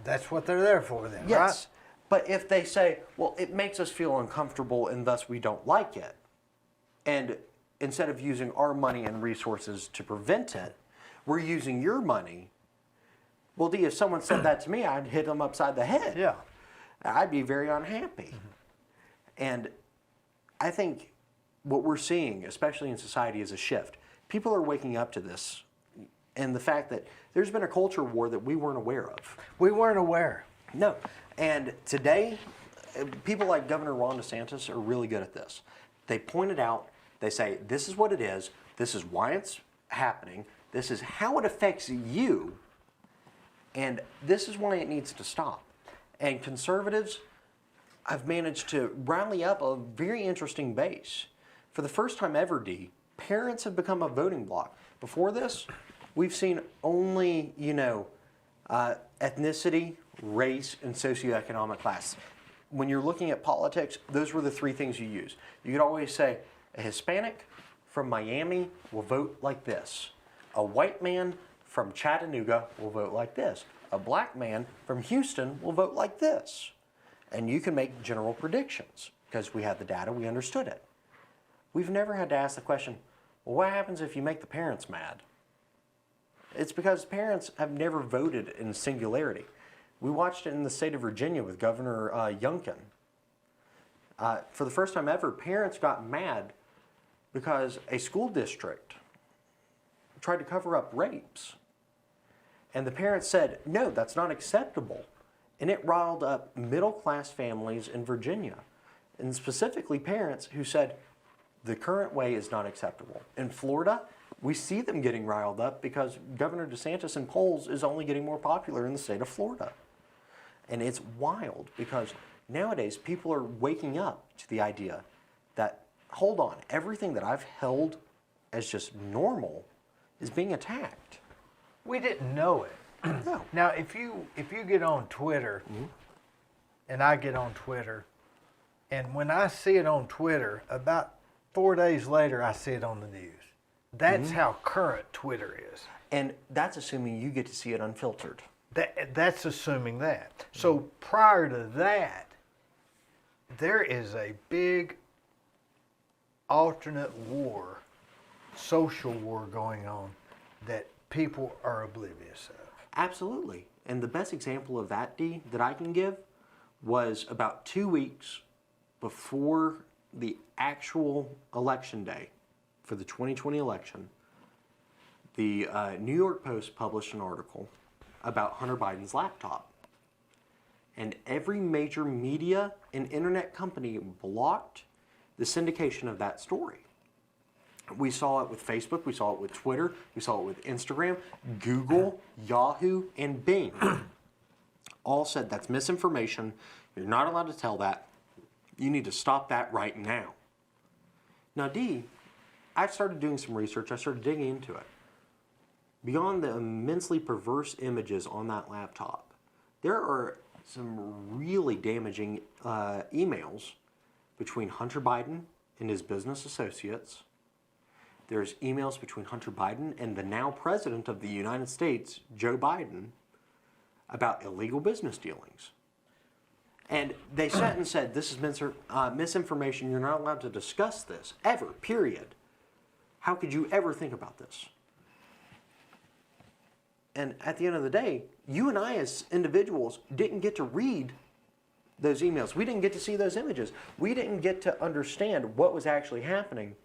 That's what they're there for then, Yes. right? But if they say, well, it makes us feel uncomfortable and thus we don't like it, and instead of using our money and resources to prevent it, we're using your money. Well, Dee, if someone said that to me, I'd hit them upside the head. Yeah. I'd be very unhappy. And I think what we're seeing, especially in society, is a shift. People are waking up to this and the fact that there's been a culture war that we weren't aware of. We weren't aware. No. And today, people like Governor Ron DeSantis are really good at this. They point it out. They say, this is what it is. This is why it's happening. This is how it affects you. And this is why it needs to stop. And conservatives have managed to rally up a very interesting base. For the first time ever, Dee, parents have become a voting bloc. Before this, we've seen only, ethnicity, race, and socioeconomic class. When you're looking at politics, those were the three things you use. You could always say, a Hispanic from Miami will vote like this. A white man from Chattanooga will vote like this. A black man from Houston will vote like this. And you can make general predictions because we had the data, we understood it. We've never had to ask the question, well, what happens if you make the parents mad? It's because parents have never voted in singularity. We watched it in the state of Virginia with Governor Youngkin. For the first time ever, parents got mad because a school district tried to cover up rapes. And the parents said, no, that's not acceptable. And it riled up middle-class families in Virginia, and specifically parents who said, the current way is not acceptable. In Florida, we see them getting riled up because Governor DeSantis in polls is only getting more popular in the state of Florida. And it's wild because nowadays people are waking up to the idea that, hold on, everything that I've held as just normal is being attacked. We didn't know it. No. Now, if you get on Twitter, and I get on Twitter, and when I see it on Twitter, about 4 days later, I see it on the news. That's how current Twitter is. And that's assuming you get to see it unfiltered. That's assuming that. So prior to that, there is a big alternate war, social war going on that people are oblivious of. Absolutely. And the best example of that, Dee, that I can give was about 2 weeks before the actual election day for the 2020 election, the New York Post published an article about Hunter Biden's laptop. And every major media and internet company blocked the syndication of that story. We saw it with Facebook, we saw it with Twitter, we saw it with Instagram, Google, Yahoo, and Bing. All said that's misinformation. You're not allowed to tell that. You need to stop that right now. Now, Dee, I started doing some research. I started digging into it. Beyond the immensely perverse images on that laptop, there are some really damaging emails between Hunter Biden and his business associates. There's emails between Hunter Biden and the now President of the United States, Joe Biden, about illegal business dealings. And they sat and said, this is misinformation. You're not allowed to discuss this, ever, period. How could you ever think about this? And at the end of the day, you and I as individuals didn't get to read those emails. We didn't get to see those images. We didn't get to understand what was actually happening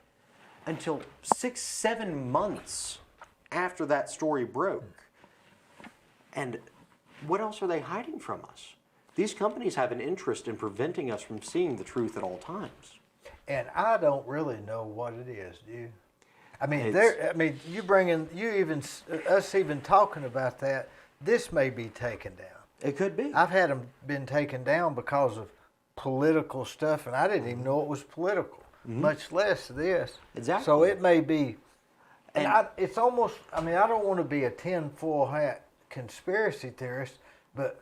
until 6-7 months after that story broke. And what else are they hiding from us? These companies have an interest in preventing us from seeing the truth at all times. And I don't really know what it is, do you? I mean, us even talking about that, this may be taken down. It could be. I've had them been taken down because of political stuff, and I didn't even know it was political, much less this. Exactly. So it may be, it's almost, I don't want to be a tinfoil hat conspiracy theorist, but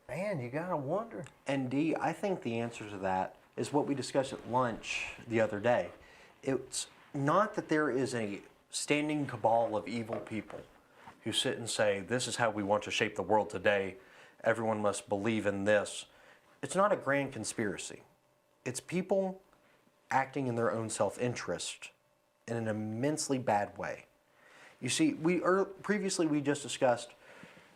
man, you gotta wonder. And Dee, I think the answer to that is what we discussed at lunch the other day. It's not that there is a standing cabal of evil people who sit and say, this is how we want to shape the world today. Everyone must believe in this. It's not a grand conspiracy. It's people acting in their own self-interest in an immensely bad way. You see, previously we just discussed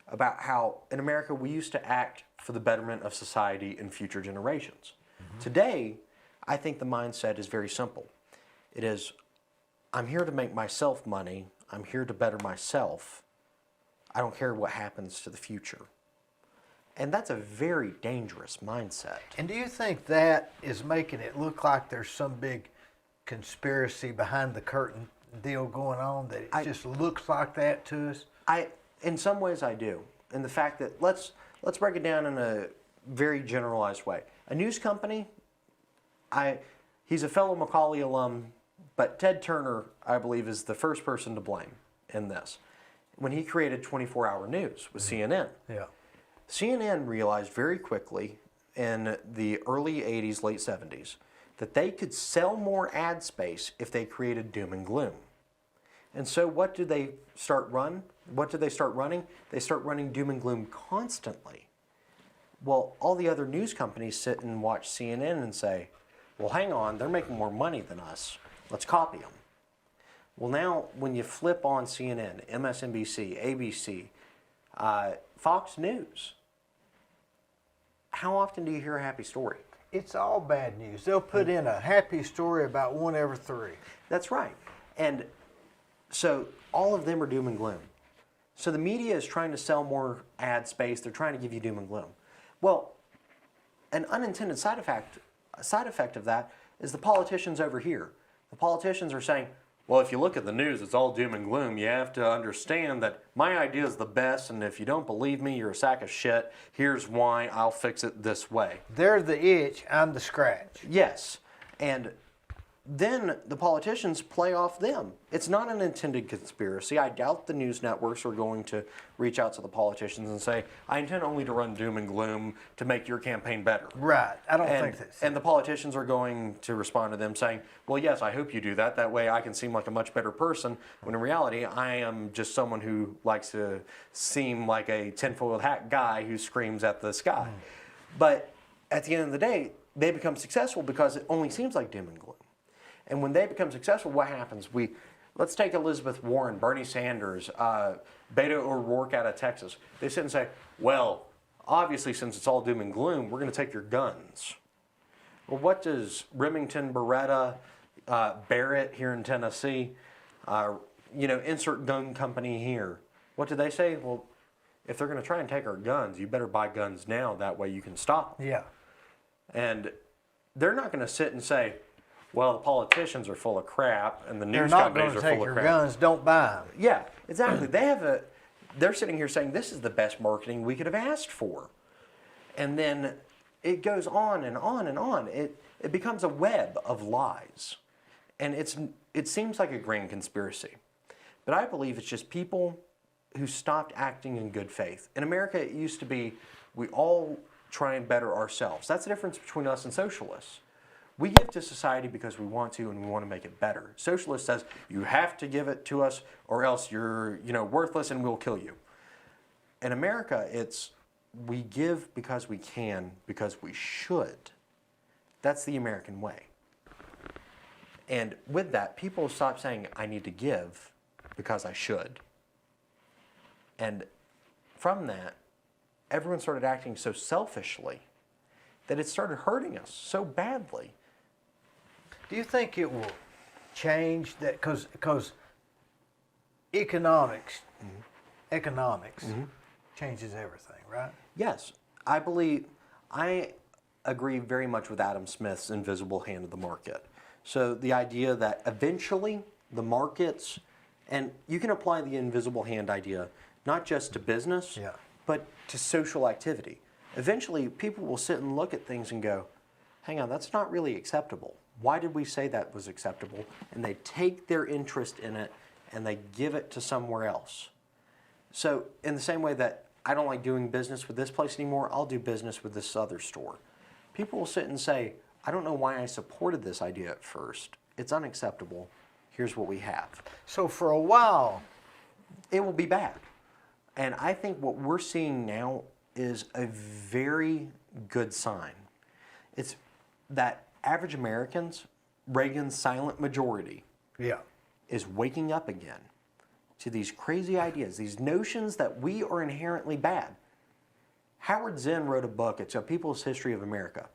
about how in America we used to act for the betterment of society and future generations. Today, I think the mindset is very simple. It is, I'm here to make myself money. I'm here to better myself. I don't care what happens to the future. And that's a very dangerous mindset. And do you think that is making it look like there's some big conspiracy behind the curtain deal going on, that it just looks like that to us? In some ways I do. And the fact that, let's break it down in a very generalized way. A news company, he's a fellow Macaulay alum, but Ted Turner, I believe, is the first person to blame in this. When he created 24-hour news with CNN. Yeah. CNN realized very quickly in the early 80s, late 70s, that they could sell more ad space if they created doom and gloom. And so what did they start running? They start running doom and gloom constantly. Well, all the other news companies sit and watch CNN and say, well, hang on, they're making more money than us. Let's copy them. Well, now when you flip on CNN, MSNBC, ABC, Fox News, how often do you hear a happy story? It's all bad news. They'll put in a happy story about 1 every 3. That's right. And so all of them are doom and gloom. So the media is trying to sell more ad space. They're trying to give you doom and gloom. Well, an unintended side effect of that is the politicians over here. The politicians are saying, well, if you look at the news, it's all doom and gloom. You have to understand that my idea is the best, and if you don't believe me, you're a sack of shit. Here's why. I'll fix it this way. They're the itch, I'm the scratch. Yes. And then the politicians play off them. It's not an intended conspiracy. I doubt the news networks are going to reach out to the politicians and say, I intend only to run doom and gloom to make your campaign better. Right. I don't think that's... And the politicians are going to respond to them saying, well, yes, I hope you do that. That way I can seem like a much better person, when in reality I am just someone who likes to seem like a tinfoil hat guy who screams at the sky. But at the end of the day, they become successful because it only seems like doom and gloom. And when they become successful, what happens? Let's take Elizabeth Warren, Bernie Sanders, Beto O'Rourke out of Texas. They sit and say, well, obviously since it's all doom and gloom, we're going to take your guns. Well, what does Remington, Beretta, Barrett here in Tennessee, insert gun company here? What do they say? Well, if they're going to try and take our guns, you better buy guns now. That way you can stop them. Yeah. And they're not going to sit and say, well, the politicians are full of crap and the They're news not companies going are to take full of your crap. guns. Don't buy them. Yeah, exactly. They're sitting here saying this is the best marketing we could have asked for. And then it goes on and on and on. It becomes a web of lies. And it seems like a grand conspiracy. But I believe it's just people who stopped acting in good faith. In America, it used to be we all try and better ourselves. That's the difference between us and socialists. We give to society because we want to and we want to make it better. Socialist says you have to give it to us or else you're worthless and we'll kill you. In America, it's we give because we can, because we should. That's the American way. And with that, people stop saying, I need to give because I should. And from that, everyone started acting so selfishly that it started hurting us so badly. Do you think it will change that? Because economics changes everything, right? Yes, I agree very much with Adam Smith's invisible hand of the market. So the idea that eventually the markets, and you can apply the invisible hand idea not just to business, but to social activity. Eventually, people will sit and look at things and go, hang on, that's not really acceptable. Why did we say that was acceptable? And they take their interest in it and they give it to somewhere else. So in the same way that I don't like doing business with this place anymore, I'll do business with this other store. People will sit and say, I don't know why I supported this idea at first. It's unacceptable. Here's what we have. So for a while, it will be bad. And I think what we're seeing now is a very good sign. It's that average Americans, Reagan's silent majority, is waking up again to these crazy ideas, these notions that we are inherently bad. Howard Zinn wrote a book, it's A People's History of America.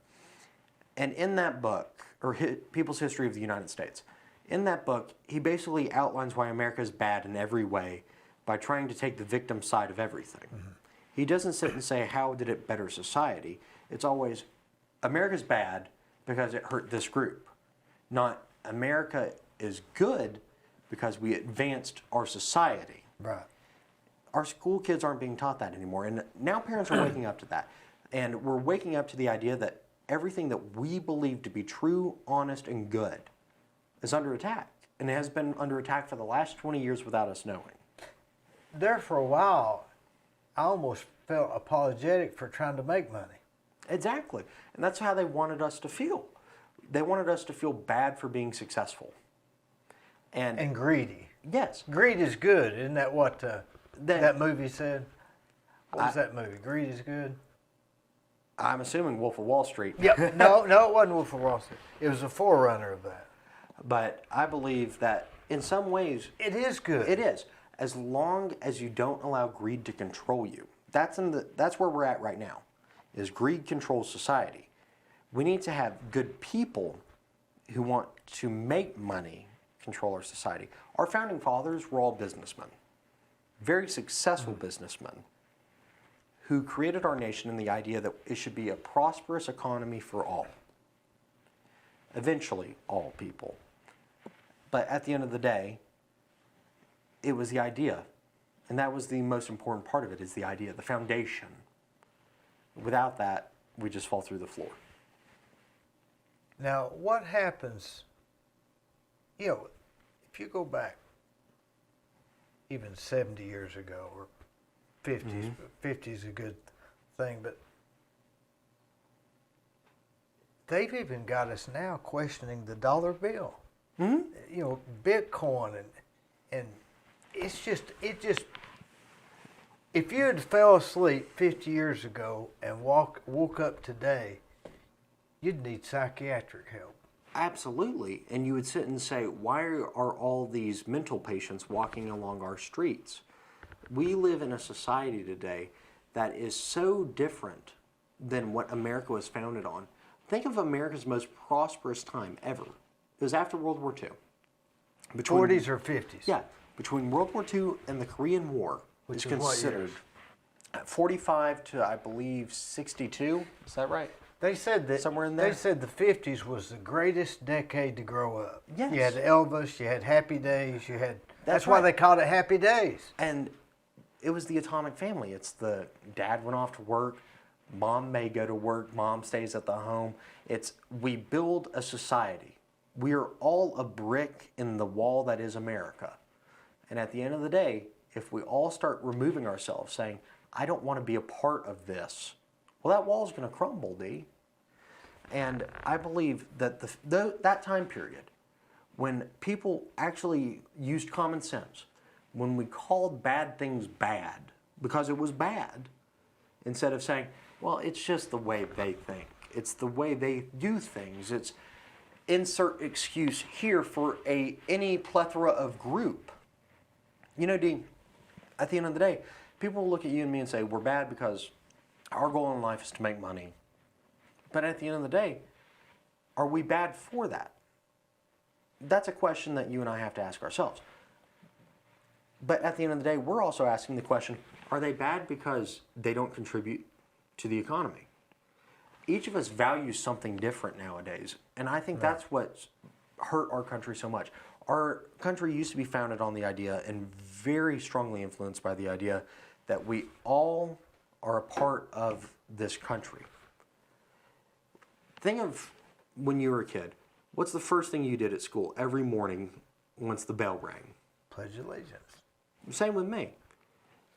And in that book, or People's History of the United States, in that book, he basically outlines why America is bad in every way by trying to take the victim side of everything. Mm-hmm. He doesn't sit and say, how did it better society? It's always, America's bad because it hurt this group. Not, America is good because we advanced our society. Right. Our school kids aren't being taught that anymore. And now parents are waking up to that. And we're waking up to the idea that everything that we believe to be true, honest, and good is under attack. And it has been under attack for the last 20 years without us knowing. There for a while, I almost felt apologetic for trying to make money. Exactly. And that's how they wanted us to feel. They wanted us to feel bad for being successful. And greedy. Yes. Greed is good. Isn't that what that movie said? What was that movie? Greed is good? I'm assuming Wolf of Wall Street. Yep. No, it wasn't Wolf of Wall Street. It was a forerunner of that. But I believe that in some ways... It is good. It is. As long as you don't allow greed to control you. That's where we're at right now, is greed controls society. We need to have good people who want to make money control our society. Our founding fathers were all businessmen, very successful businessmen, who created our nation in the idea that it should be a prosperous economy for all. Eventually, all people. But at the end of the day, it was the idea. And that was the most important part of it, is the idea, the foundation. Without that, we just fall through the floor. Now, what happens, if you go back even 70 years ago or 50s, 50 is a good thing, but they've even got us now questioning the dollar bill. Mm-hmm. Bitcoin and it just if you had fell asleep 50 years ago and woke up today, you'd need psychiatric help. Absolutely. And you would sit and say, why are all these mental patients walking along our streets? We live in a society today that is so different than what America was founded on. think of America's most prosperous time ever. It was after World War II. Between, 40s or 50s? Yeah, between World War II and the Korean War, Which is is what considered years? 45 to, I believe, 62. Is that right? They said that Somewhere in They there? said the 50s was the greatest decade to grow up. Yes. You had Elvis, you had Happy Days, you had. That's why right. they called it Happy Days. And it was the atomic family. It's the dad went off to work, mom may go to work, mom stays at the home. It's we build a society. We are all a brick in the wall that is America. And at the end of the day, if we all start removing ourselves, saying, I don't want to be a part of this, well, that wall's going to crumble, Dee. And I believe that that time period, when people actually used common sense, when we called bad things bad because it was bad, instead of saying, well, it's just the way they think, it's the way they do things, it's insert excuse here for any plethora of group. You know, Dean, at the end of the day, people will look at you and me and say, we're bad because our goal in life is to make money. But at the end of the day, are we bad for that? That's a question that you and I have to ask ourselves. But at the end of the day, we're also asking the question, are they bad because they don't contribute to the economy? Each of us values something different nowadays. And I think that's what's hurt our country so much. Our country used to be founded on the idea and very strongly influenced by the idea that we all are a part of this country. Think of when you were a kid. What's the first thing you did at school every morning once the bell rang? Pledge allegiance. Same with me.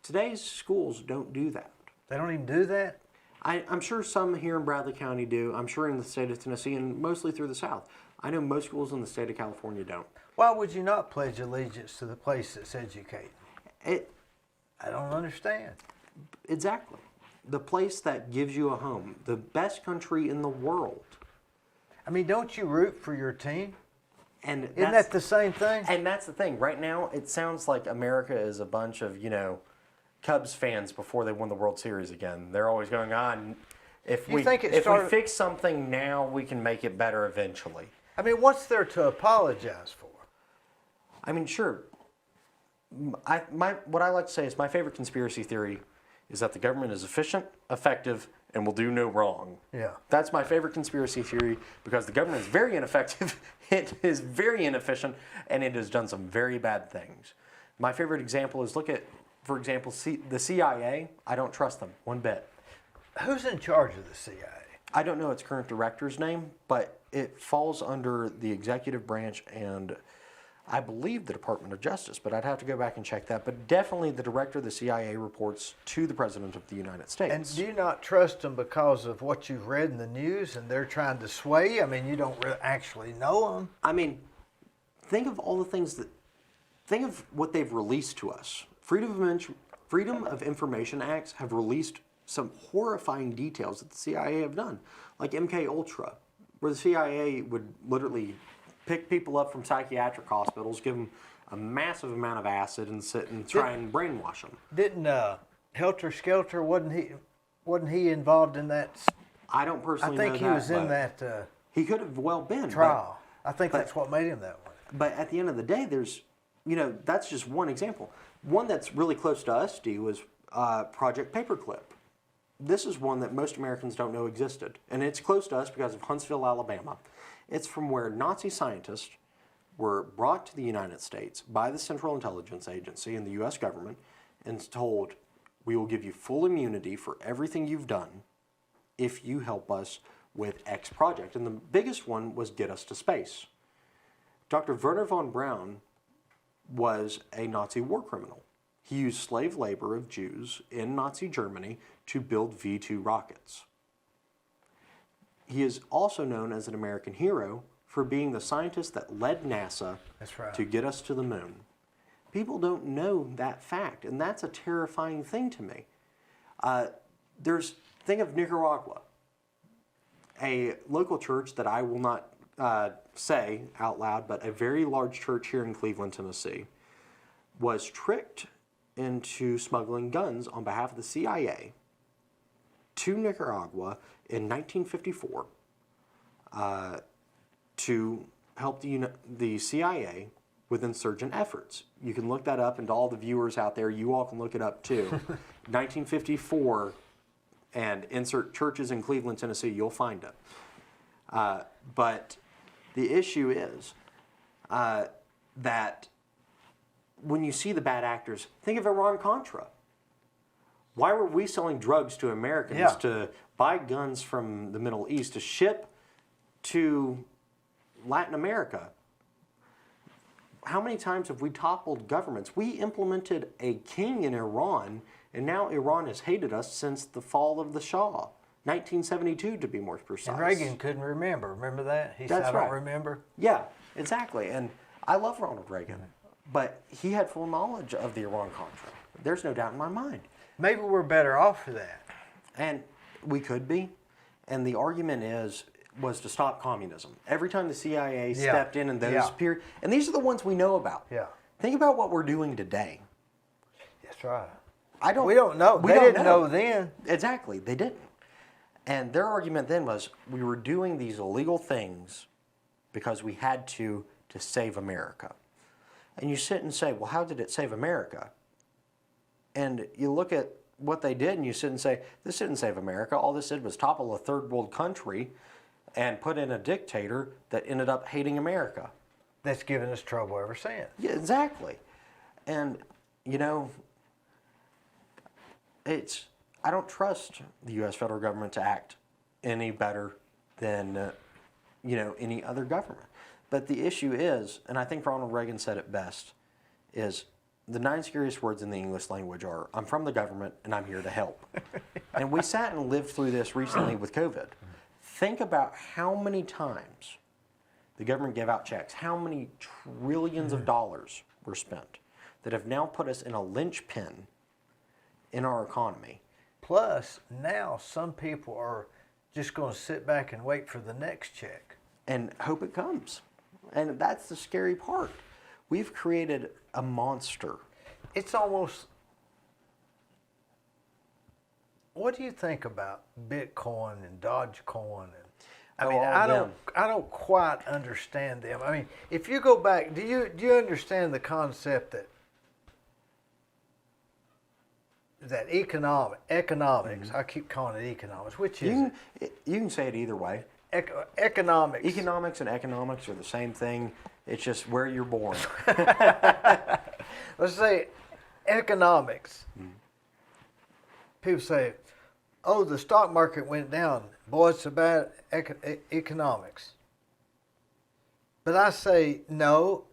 Today's schools don't do that. They don't even do that? I'm sure some here in Bradley County do. I'm sure in the state of Tennessee and mostly through the South. I know most schools in the state of California don't. Why would you not pledge allegiance to the place that's educating? I don't understand. Exactly. The place that gives you a home. The best country in the world. I mean, don't you root for your team? And Isn't that the same thing? And that's the thing. Right now, it sounds like America is a bunch of, Cubs fans before they won the World Series again. They're always going on. If we fix something now, we can make it better eventually. I mean, what's there to apologize for? I mean, sure. What I like to say is my favorite conspiracy theory is that the government is efficient, effective, and will do no wrong. Yeah. That's my favorite conspiracy theory because the government is very ineffective, it is very inefficient, and it has done some very bad things. My favorite example is for example, the CIA. I don't trust them one bit. Who's in charge of the CIA? I don't know its current director's name, but it falls under the executive branch and I believe the Department of Justice, but I'd have to go back and check that. But definitely the director of the CIA reports to the President of the United States. And do you not trust them because of what you've read in the news and they're trying to sway you? I mean, you don't really actually know them. I mean, think of all the things think of what they've released to us. Freedom of Information Acts have released some horrifying details that the CIA have done, like MK Ultra, where the CIA would literally pick people up from psychiatric hospitals, give them a massive amount of acid, and sit and try and brainwash them. Didn't Helter Skelter, wasn't he involved in that? I don't personally know that. I think he was in that he could have well been trial. I think that's what made him that way. But at the end of the day, there's, that's just one example. One that's really close to us, Dee, was Project Paperclip. This is one that most Americans don't know existed, and it's close to us because of Huntsville, Alabama. It's from where Nazi scientists were brought to the United States by the Central Intelligence Agency and the U.S. government and told, we will give you full immunity for everything you've done if you help us with X project. And the biggest one was get us to space. Dr. Werner von Braun was a Nazi war criminal. He used slave labor of Jews in Nazi Germany to build V-2 rockets. He is also known as an American hero for being the scientist that led NASA to get us to the moon. People don't know that fact, and that's a terrifying thing to me. Think of Nicaragua, a local church that I will not say out loud, but a very large church here in Cleveland, Tennessee, was tricked into smuggling guns on behalf of the CIA to Nicaragua in 1954 to help the CIA with insurgent efforts. You can look that up, and to all the viewers out there, you all can look it up too. 1954, and insert churches in Cleveland, Tennessee, you'll find it. But the issue is that when you see the bad actors, think of Iran-Contra. Why were we selling drugs to Americans to buy guns from the Middle East to ship to Latin America? How many times have we toppled governments? We implemented a king in Iran, and now Iran has hated us since the fall of the Shah. 1972 to be more precise. And Reagan couldn't remember. Remember that? He said, I don't remember. Yeah, exactly. And I love Ronald Reagan, but he had full knowledge of the Iran-Contra. There's no doubt in my mind. Maybe we're better off for that. And we could be. And the argument was to stop communism. Every time the CIA stepped in those periods, and these are the ones we know about. Yeah. Think about what we're doing today. That's right. We don't know. They didn't know then. Exactly, they didn't. And their argument then was we were doing these illegal things because we had to save America. And you sit and say, well, how did it save America? And you look at what they did and you sit and say, this didn't save America. All this did was topple a third world country and put in a dictator that ended up hating America. That's given us trouble ever since. Yeah, exactly. And, I don't trust the U.S. federal government to act any better than, any other government. But the issue is, and I think Ronald Reagan said it best, is the 9 scariest words in the English language are, I'm from the government and I'm here to help. And we sat and lived through this recently with COVID. Think about how many times the government gave out checks, how many trillions of dollars were spent that have now put us in a linchpin in our economy. Plus, now some people are just going to sit back and wait for the next check. And hope it comes. And that's the scary part. We've created a monster. It's almost... What do you think about Bitcoin and Dogecoin? I don't quite understand them. I mean, if you go back, do you understand the concept that economics? I keep calling it economics. Which is you can say it either way. Economics. Economics and economics are the same thing. It's just where you're born. Let's say economics. People say, oh, the stock market went down. Boy, it's about economics. But I say, no,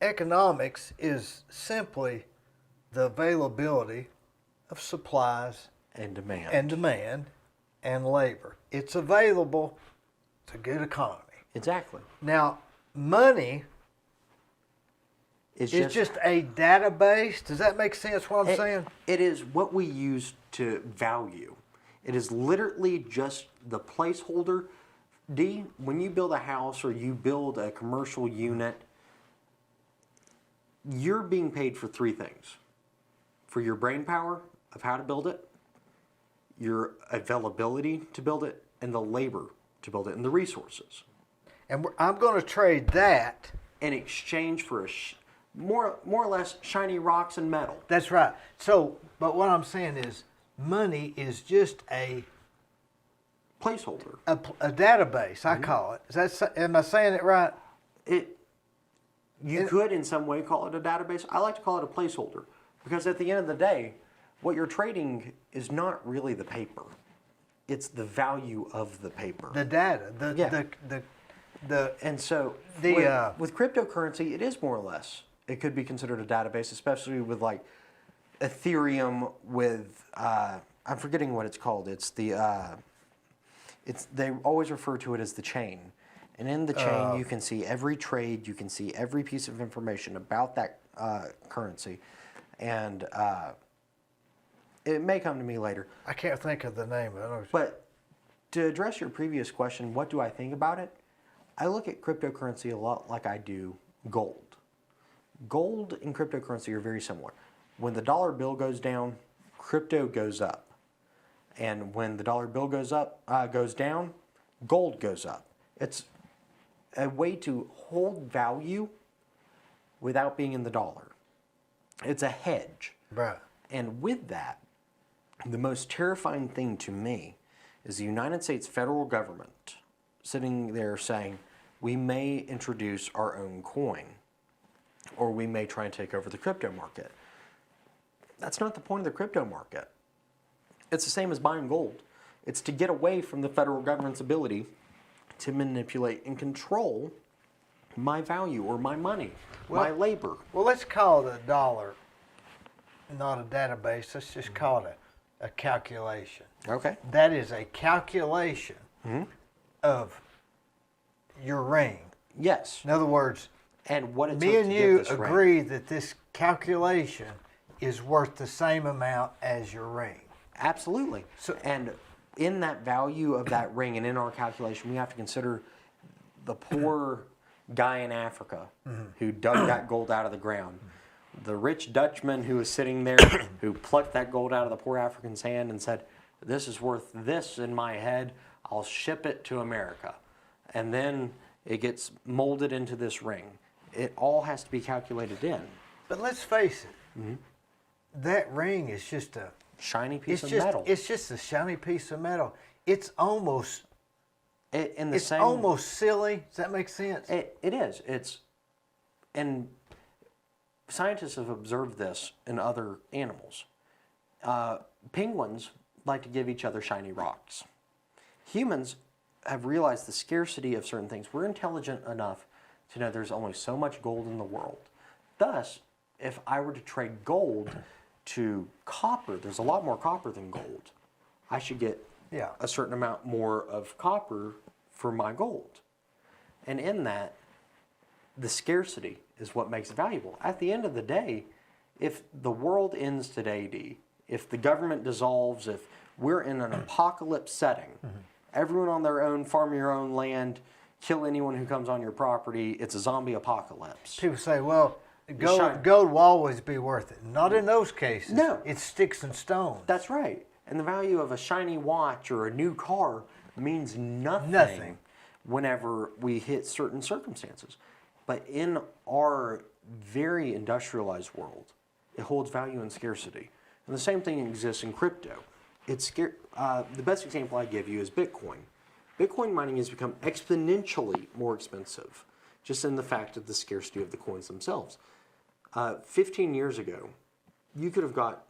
economics is simply the availability of supplies and demand and labor. It's available. It's a good economy. Exactly. Now, money is just a database. Does that make sense what I'm saying? It is what we use to value. It is literally just the placeholder. Dee, when you build a house or you build a commercial unit, you're being paid for 3 things. For your brain power of how to build it, your availability to build it, and the labor to build it, and the resources. And I'm going to trade that in exchange for more or less shiny rocks and metal. That's right. So, but what I'm saying is, money is just a placeholder, a database. I call it. Am I saying it right? You could in some way call it a database. I like to call it a placeholder because at the end of the day, what you're trading is not really the paper. It's the value of the paper. The data. And so with cryptocurrency, it is more or less. It could be considered a database, especially with like Ethereum. With I'm forgetting what it's called. It's they always refer to it as the chain. And in the chain, you can see every trade. You can see every piece of information about that currency, and it may come to me later. I can't think of the name of it. But to address your previous question, what do I think about it? I look at cryptocurrency a lot like I do gold. Gold and cryptocurrency are very similar. When the dollar bill goes down, crypto goes up. And when the dollar bill goes down, gold goes up. It's a way to hold value without being in the dollar. It's a hedge. Right. And with that, the most terrifying thing to me is the United States federal government sitting there saying, we may introduce our own coin, or we may try and take over the crypto market. That's not the point of the crypto market. It's the same as buying gold. It's to get away from the federal government's ability to manipulate and control my value or my money, my labor. Well, let's call it a dollar, not a database. Let's just call it a calculation. Okay. That is a calculation of your ring. Yes. In other words, And what it me took and to get you this ring. agree that this calculation is worth the same amount as your ring. Absolutely. So- And in that value of that ring and in our calculation, we have to consider the poor guy in Africa who dug that gold out of the ground. The rich Dutchman who was sitting there who plucked that gold out of the poor African's hand and said, this is worth this in my head. I'll ship it to America. And then it gets molded into this ring. It all has to be calculated in. But let's face it, that ring is just a Shiny piece it's of metal. It's just a shiny piece of metal. It's almost In the it's same, almost silly. Does that make sense? It is. And scientists have observed this in other animals. Penguins like to give each other shiny rocks. Humans have realized the scarcity of certain things. We're intelligent enough to know there's only so much gold in the world. Thus, if I were to trade gold to copper, there's a lot more copper than gold. I should get Yeah. a certain amount more of copper for my gold. And in that, the scarcity is what makes it valuable. At the end of the day, if the world ends today, Dee, if the government dissolves, if we're in an apocalypse setting, everyone on their own, farm your own land, kill anyone who comes on your property, it's a zombie apocalypse. People say, well, shiny. gold will always be worth it. Not in those cases. No. It's sticks and stones. That's right. And the value of a shiny watch or a new car means nothing, Nothing. whenever we hit certain circumstances. But in our very industrialized world, it holds value and scarcity. And the same thing exists in crypto. The best example I give you is Bitcoin. Bitcoin mining has become exponentially more expensive, just in the fact of the scarcity of the coins themselves. 15 years ago, you could have got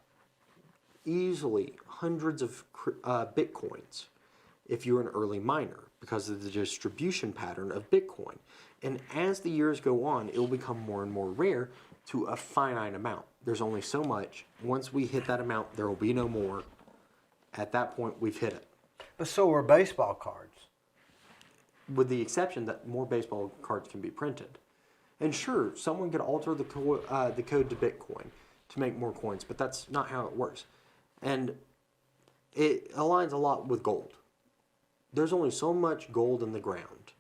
easily hundreds of Bitcoins if you're an early miner because of the distribution pattern of Bitcoin. And as the years go on, it will become more and more rare to a finite amount. There's only so much. Once we hit that amount, there will be no more. At that point, we've hit it. But so are baseball cards. With the exception that more baseball cards can be printed. And sure, someone could alter the code to Bitcoin to make more coins, but that's not how it works. And it aligns a lot with gold. There's only so much gold in the ground.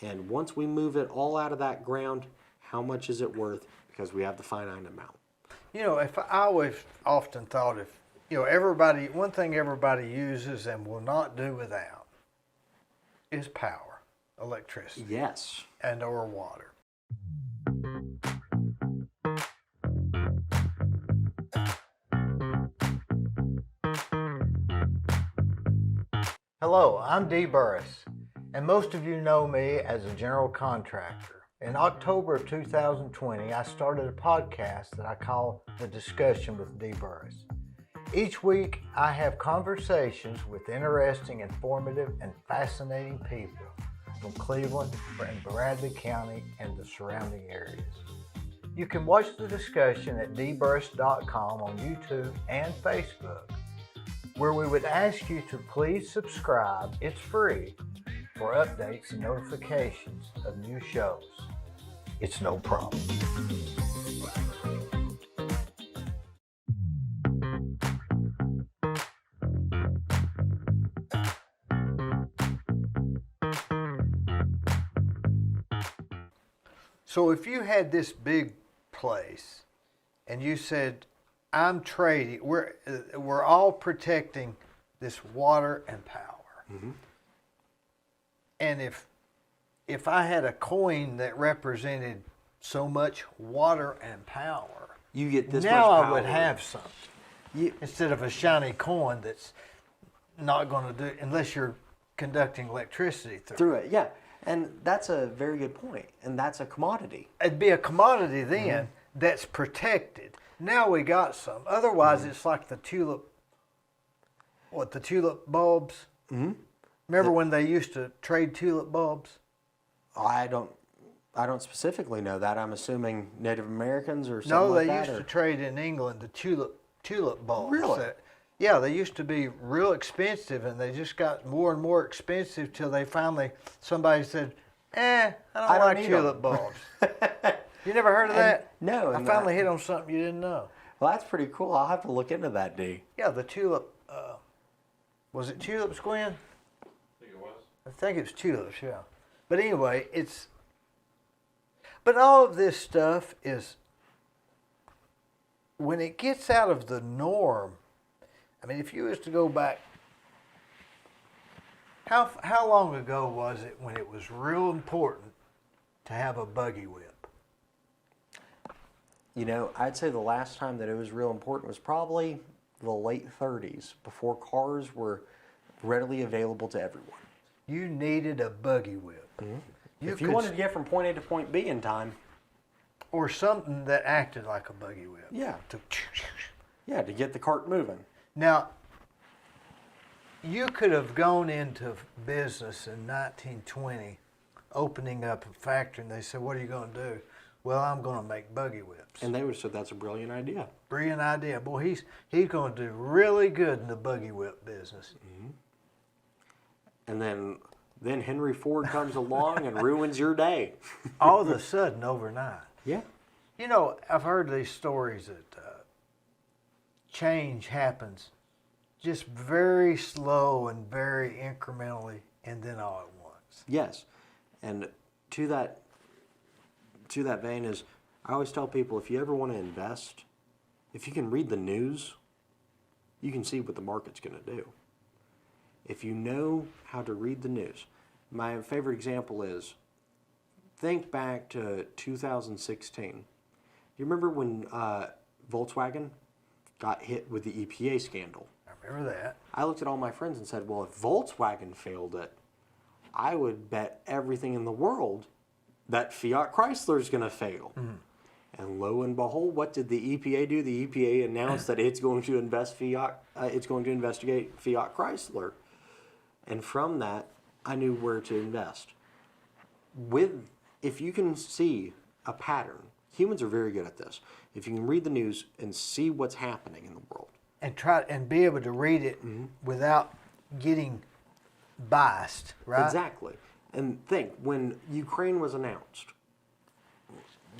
And once we move it all out of that ground, how much is it worth? Because we have the finite amount. You know, I always often thought one thing everybody uses and will not do without is power, electricity, Yes. and or water. Hello, I'm Dee Burris, and most of you know me as a general contractor. In October of 2020, I started a podcast that I call The Discussion with Dee Burris. Each week, I have conversations with interesting, informative, and fascinating people from Cleveland and Bradley County and the surrounding areas. You can watch the discussion at dburris.com on YouTube and Facebook, where we would ask you to please subscribe, it's free, for updates and notifications of new shows. It's no problem. So if you had this big place and you said, I'm trading, we're all protecting this water and power. And if I had a coin that represented so much water and power, You get this now much I would power. have something. You, Instead of a shiny coin that's not going to do, unless you're conducting electricity through. through it, yeah. And that's a very good point. And that's a commodity. It'd be a commodity then that's protected. Now we got some. Otherwise, it's like the tulip bulbs. Mm-hmm. Remember when they used to trade tulip bulbs? I don't specifically know that. I'm assuming Native Americans or something No, like they that. used to trade in England the tulip bulbs. Really? Yeah, they used to be real expensive, and they just got more and more expensive till they finally somebody said, I don't like need tulip 'em." bulbs. You never heard of that? no, I and finally hit on something you didn't know. Well, that's pretty cool. I'll have to look into that, Dee. Yeah, the tulip. Was it tulips, Gwen? I think it was. I think it's tulips, yeah. But anyway, but all of this stuff is, when it gets out of the norm, I mean, if you was to go back, how long ago was it when it was real important to have a buggy whip? You know, I'd say the last time that it was real important was probably the late 30s, before cars were readily available to everyone. You needed a buggy whip. If you wanted to get from point A to point B in time, or something that acted like a buggy whip. yeah, To to get the cart moving. Now, you could have gone into business in 1920, opening up a factory, and they said, "What are you going to do?" Well, I'm going to make buggy whips. And they would have said that's a brilliant idea. Brilliant idea. Boy, he's going to do really good in the buggy whip business. And then Henry Ford comes along and ruins your day. All of a sudden, overnight. Yeah. You know, I've heard these stories that change happens just very slow and very incrementally, and then all at once. Yes. And to that vein is, I always tell people, if you ever want to invest, if you can read the news, you can see what the market's going to do. If you know how to read the news. My favorite example is, think back to 2016. You remember when Volkswagen got hit with the EPA scandal? I remember that. I looked at all my friends and said, well, if Volkswagen failed it, I would bet everything in the world that Fiat Chrysler is going to fail. Mm-hmm. And lo and behold, what did the EPA do? The EPA announced that it's going to investigate Fiat Chrysler. And from that, I knew where to invest. If you can see a pattern, humans are very good at this. If you can read the news and see what's happening in the world, And try and be able to read it without getting biased, right? Exactly. And think, when Ukraine was announced,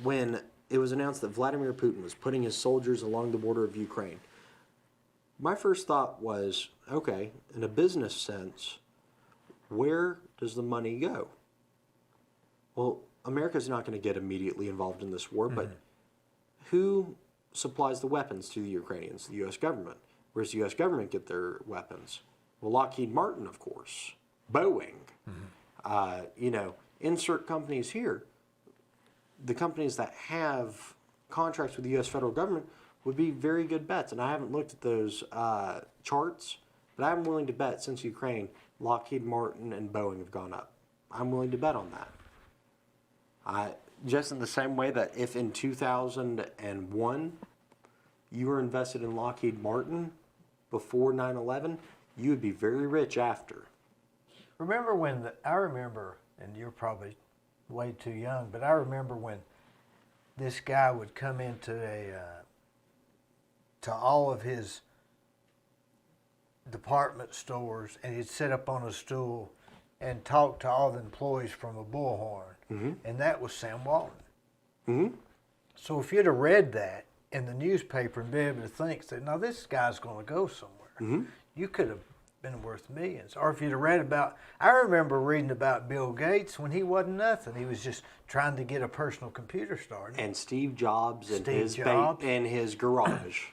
when it was announced that Vladimir Putin was putting his soldiers along the border of Ukraine, my first thought was, okay, in a business sense, where does the money go? Well, America's not going to get immediately involved in this war, but who supplies the weapons to the Ukrainians? The U.S. government. Where does the U.S. government get their weapons? Well, Lockheed Martin, of course. Boeing. Insert companies here. The companies that have contracts with the U.S. federal government would be very good bets. And I haven't looked at those charts, but I'm willing to bet since Ukraine, Lockheed Martin and Boeing have gone up. I'm willing to bet on that. Just in the same way that if in 2001 you were invested in Lockheed Martin before 9/11, you would be very rich after. Remember I remember, and you're probably way too young, but I remember when this guy would come into to all of his department stores, and he'd sit up on a stool and talk to all the employees from a bullhorn, and that was Sam Walton. Mm-hmm. So if you'd have read that in the newspaper and be able to think that, now this guy's going to go somewhere, you could have been worth millions. Or if you'd have read about, I remember reading about Bill Gates when he wasn't nothing. He was just trying to get a personal computer started. And Steve Jobs in Jobs. in his garage.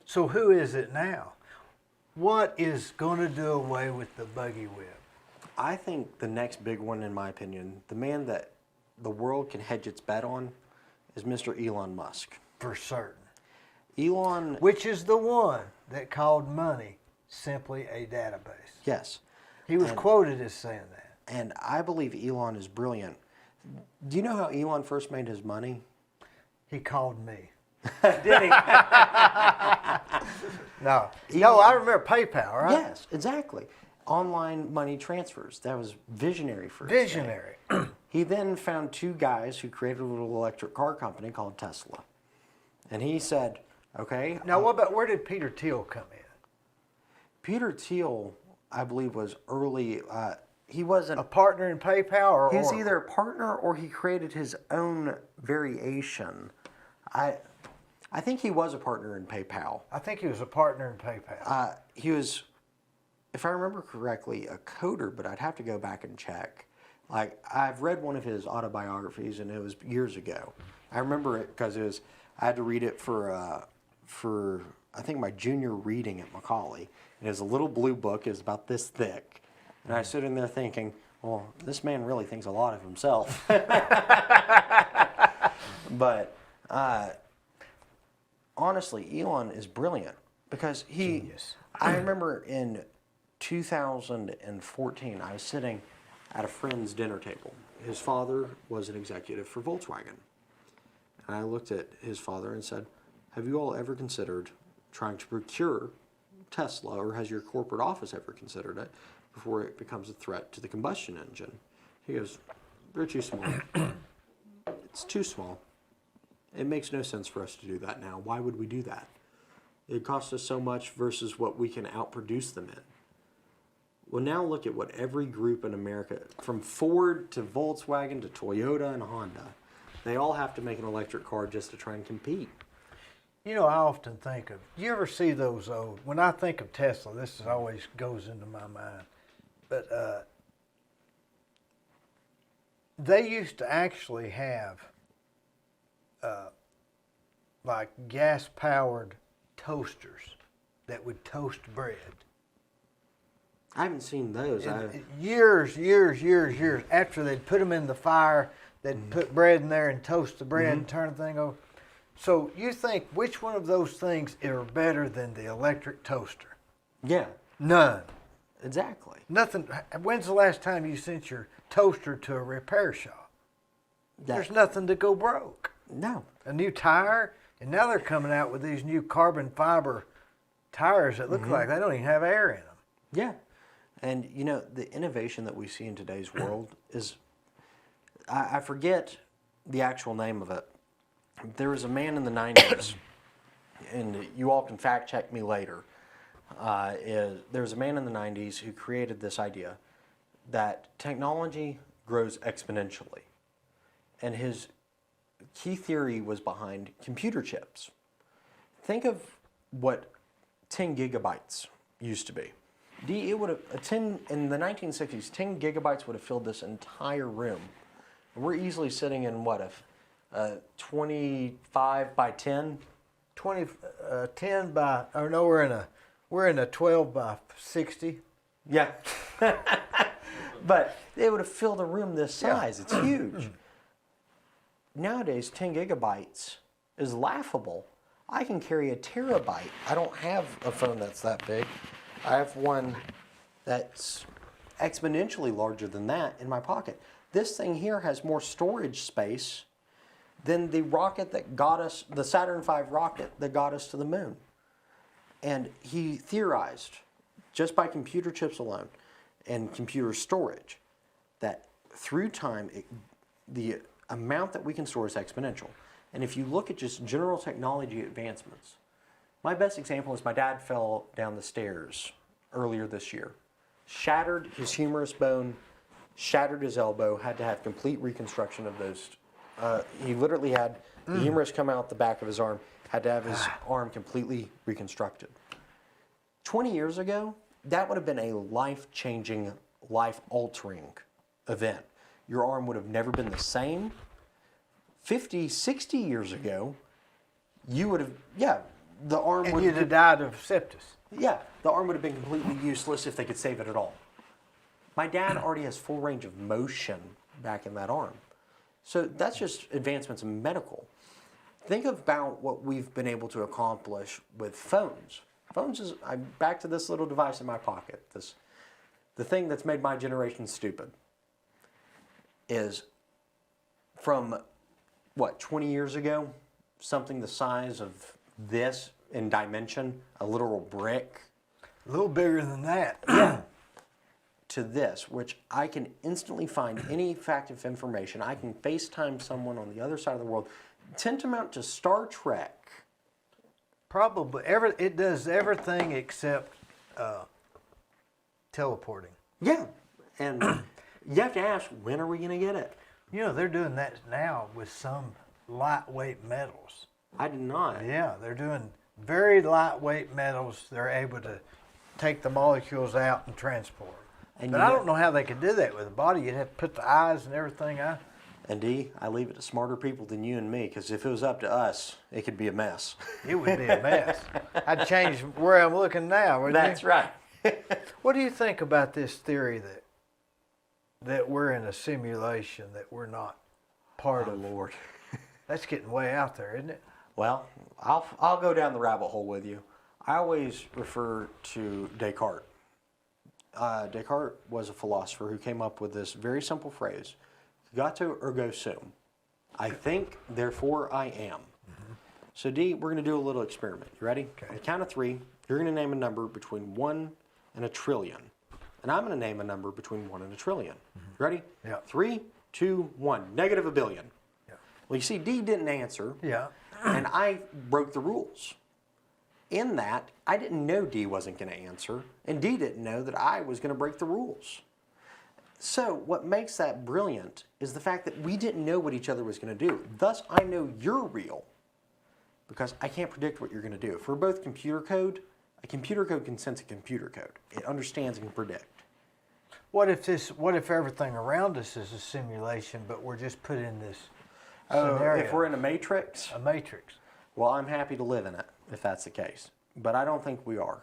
So who is it now? What is going to do away with the buggy whip? I think the next big one, in my opinion, the man that the world can hedge its bet on is Mr. Elon Musk. For certain. Elon, Which is the one that called money simply a database. yes. He was quoted as saying that. And I believe Elon is brilliant. Do you know how Elon first made his money? He called me. Did he? No. No, I remember PayPal, right? Yes, exactly. Online money transfers. That was visionary for its day. Visionary. He then found two guys who created a little electric car company called Tesla. And he said, okay. Now, what about, where did Peter Thiel come in? Peter Thiel, I believe, was early. He wasn't. A partner in PayPal or He's Oracle? either a partner or he created his own variation. I think he was a partner in PayPal. I think he was a partner in PayPal. He was, if I remember correctly, a coder, but I'd have to go back and check. Like, I've read one of his autobiographies, and it was years ago. I remember it because I had to read it for I think my junior reading at Macaulay. And it was a little blue book. It was about this thick. And I stood in there thinking, well, this man really thinks a lot of himself. But honestly, Elon is brilliant because Genius. I remember in 2014, I was sitting at a friend's dinner table. His father was an executive for Volkswagen. And I looked at his father and said, have you all ever considered trying to procure Tesla, or has your corporate office ever considered it before it becomes a threat to the combustion engine? He goes, they're too small. It's too small. It makes no sense for us to do that now. Why would we do that? It costs us so much versus what we can outproduce them in. Well, now look at what every group in America, from Ford to Volkswagen to Toyota and Honda, they all have to make an electric car just to try and compete. You know, I often think of, you ever see those old, when I think of Tesla, this is always goes into my mind, but they used to actually have like gas-powered toasters that would toast bread. I haven't seen those. Years after they'd put them in the fire, they'd put bread in there and toast the bread and turn the thing over. So you think which one of those things are better than the electric toaster? Yeah. None. Exactly. Nothing. When's the last time you sent your toaster to a repair shop? There's nothing to go broke. No. A new tire, and now they're coming out with these new carbon fiber tires that look like they don't even have air in them. Yeah. And, you know, the innovation that we see in today's world is, I forget the actual name of it. There was a man in the 90s, and you all can fact check me later. There was a man in the 90s who created this idea that technology grows exponentially. And his key theory was behind computer chips. Think of what 10 gigabytes used to be. It would have in the 1960s, 10 gigabytes would have filled this entire room. And we're easily sitting in what, a 25 by 10? 10 by, or no, we're in a 12 by 60. Yeah. But it would have filled a room this size. It's huge. Nowadays, 10 gigabytes is laughable. I can carry a terabyte. I don't have a phone that's that big. I have one that's exponentially larger than that in my pocket. This thing here has more storage space than the rocket that got us, the Saturn V rocket that got us to the moon. And he theorized, just by computer chips alone and computer storage, that through time, the amount that we can store is exponential. And if you look at just general technology advancements, my best example is my dad fell down the stairs earlier this year, shattered his humerus bone, shattered his elbow, had to have complete reconstruction of those. He literally had the humerus come out the back of his arm, had to have his arm completely reconstructed. 20 years ago, that would have been a life-changing, life-altering event. Your arm would have never been the same. 50, 60 years ago, you would have, the arm And would you'd have died of sepsis. the arm would have been completely useless if they could save it at all. My dad already has full range of motion back in that arm. So that's just advancements in medical. Think about what we've been able to accomplish with phones. Phones is, I'm back to this little device in my pocket. The thing that's made my generation stupid is from, 20 years ago, something the size of this in dimension, a literal brick, A little bigger than that. yeah, to this, which I can instantly find any fact of information. I can FaceTime someone on the other side of the world, tantamount to Star Trek. Probably it does everything except teleporting. Yeah, and you have to ask, when are we going to get it? You know, they're doing that now with some lightweight metals. I did not. Yeah, they're doing very lightweight metals. They're able to take the molecules out and transport them. And But you I know- don't know how they could do that with a body. You'd have to put the eyes and everything out. And Dee, I leave it to smarter people than you and me, because if it was up to us, it could be a mess. It would be a mess. I'd change where I'm looking now, wouldn't That's you? right. What do you think about this theory that we're in a simulation, that we're not part Oh, of? Lord. That's getting way out there, isn't it? Well, I'll go down the rabbit hole with you. I always refer to Descartes. Descartes was a philosopher who came up with this very simple phrase: "Gato ergo sum." I think, therefore I am. So Dee, we're going to do a little experiment. You ready? Okay. On the count of 3, you're going to name a number between 1 and a trillion. And I'm going to name a number between 1 and a trillion. You ready? Yeah. 3, 2, 1. Negative a billion. Yeah. Well, you see, Dee didn't answer. Yeah. And I broke the rules. In that, I didn't know Dee wasn't going to answer, and Dee didn't know that I was going to break the rules. So what makes that brilliant is the fact that we didn't know what each other was going to do. Thus, I know you're real, because I can't predict what you're going to do. If we're both computer code, a computer code can sense a computer code. It understands and can predict. What if everything around us is a simulation, but we're just put in this scenario? If we're in a matrix, a matrix. well, I'm happy to live in it, if that's the case. But I don't think we are.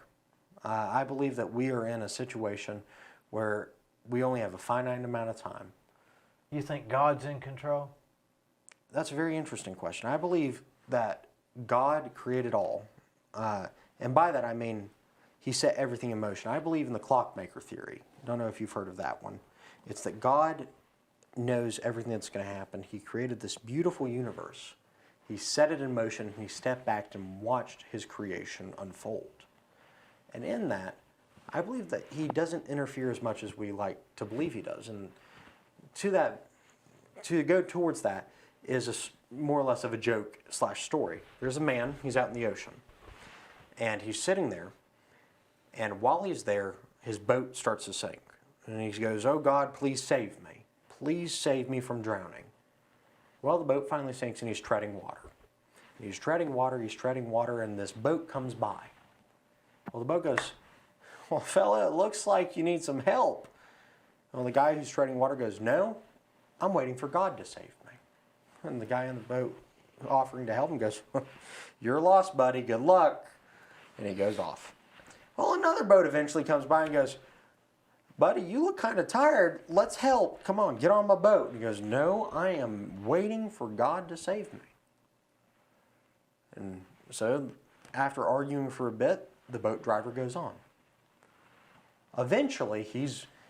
I believe that we are in a situation where we only have a finite amount of time. You think God's in control? That's a very interesting question. I believe that God created all. And by that I mean he set everything in motion. I believe in the clockmaker theory. Don't know if you've heard of that one. It's that God knows everything that's going to happen. He created this beautiful universe. He set it in motion, and he stepped back and watched his creation unfold. And in that, I believe that he doesn't interfere as much as we like to believe he does. And to go towards that is more or less of a joke / story. There's a man, he's out in the ocean, and he's sitting there, and while he's there, his boat starts to sink. And he goes, "Oh God, please save me. Please save me from drowning." Well, the boat finally sinks, and he's treading water. He's treading water, and this boat comes by. Well, the boat goes, "Well, fella, it looks like you need some help." Well, the guy who's treading water goes, "No, I'm waiting for God to save me." And the guy in the boat offering to help him goes, "You're lost, buddy. Good luck." And he goes off. Well, another boat eventually comes by and goes, "Buddy, you look kind of tired. Let's help. Come on, get on my boat." And he goes, "No, I am waiting for God to save me." And so, after arguing for a bit, the boat driver goes on. Eventually,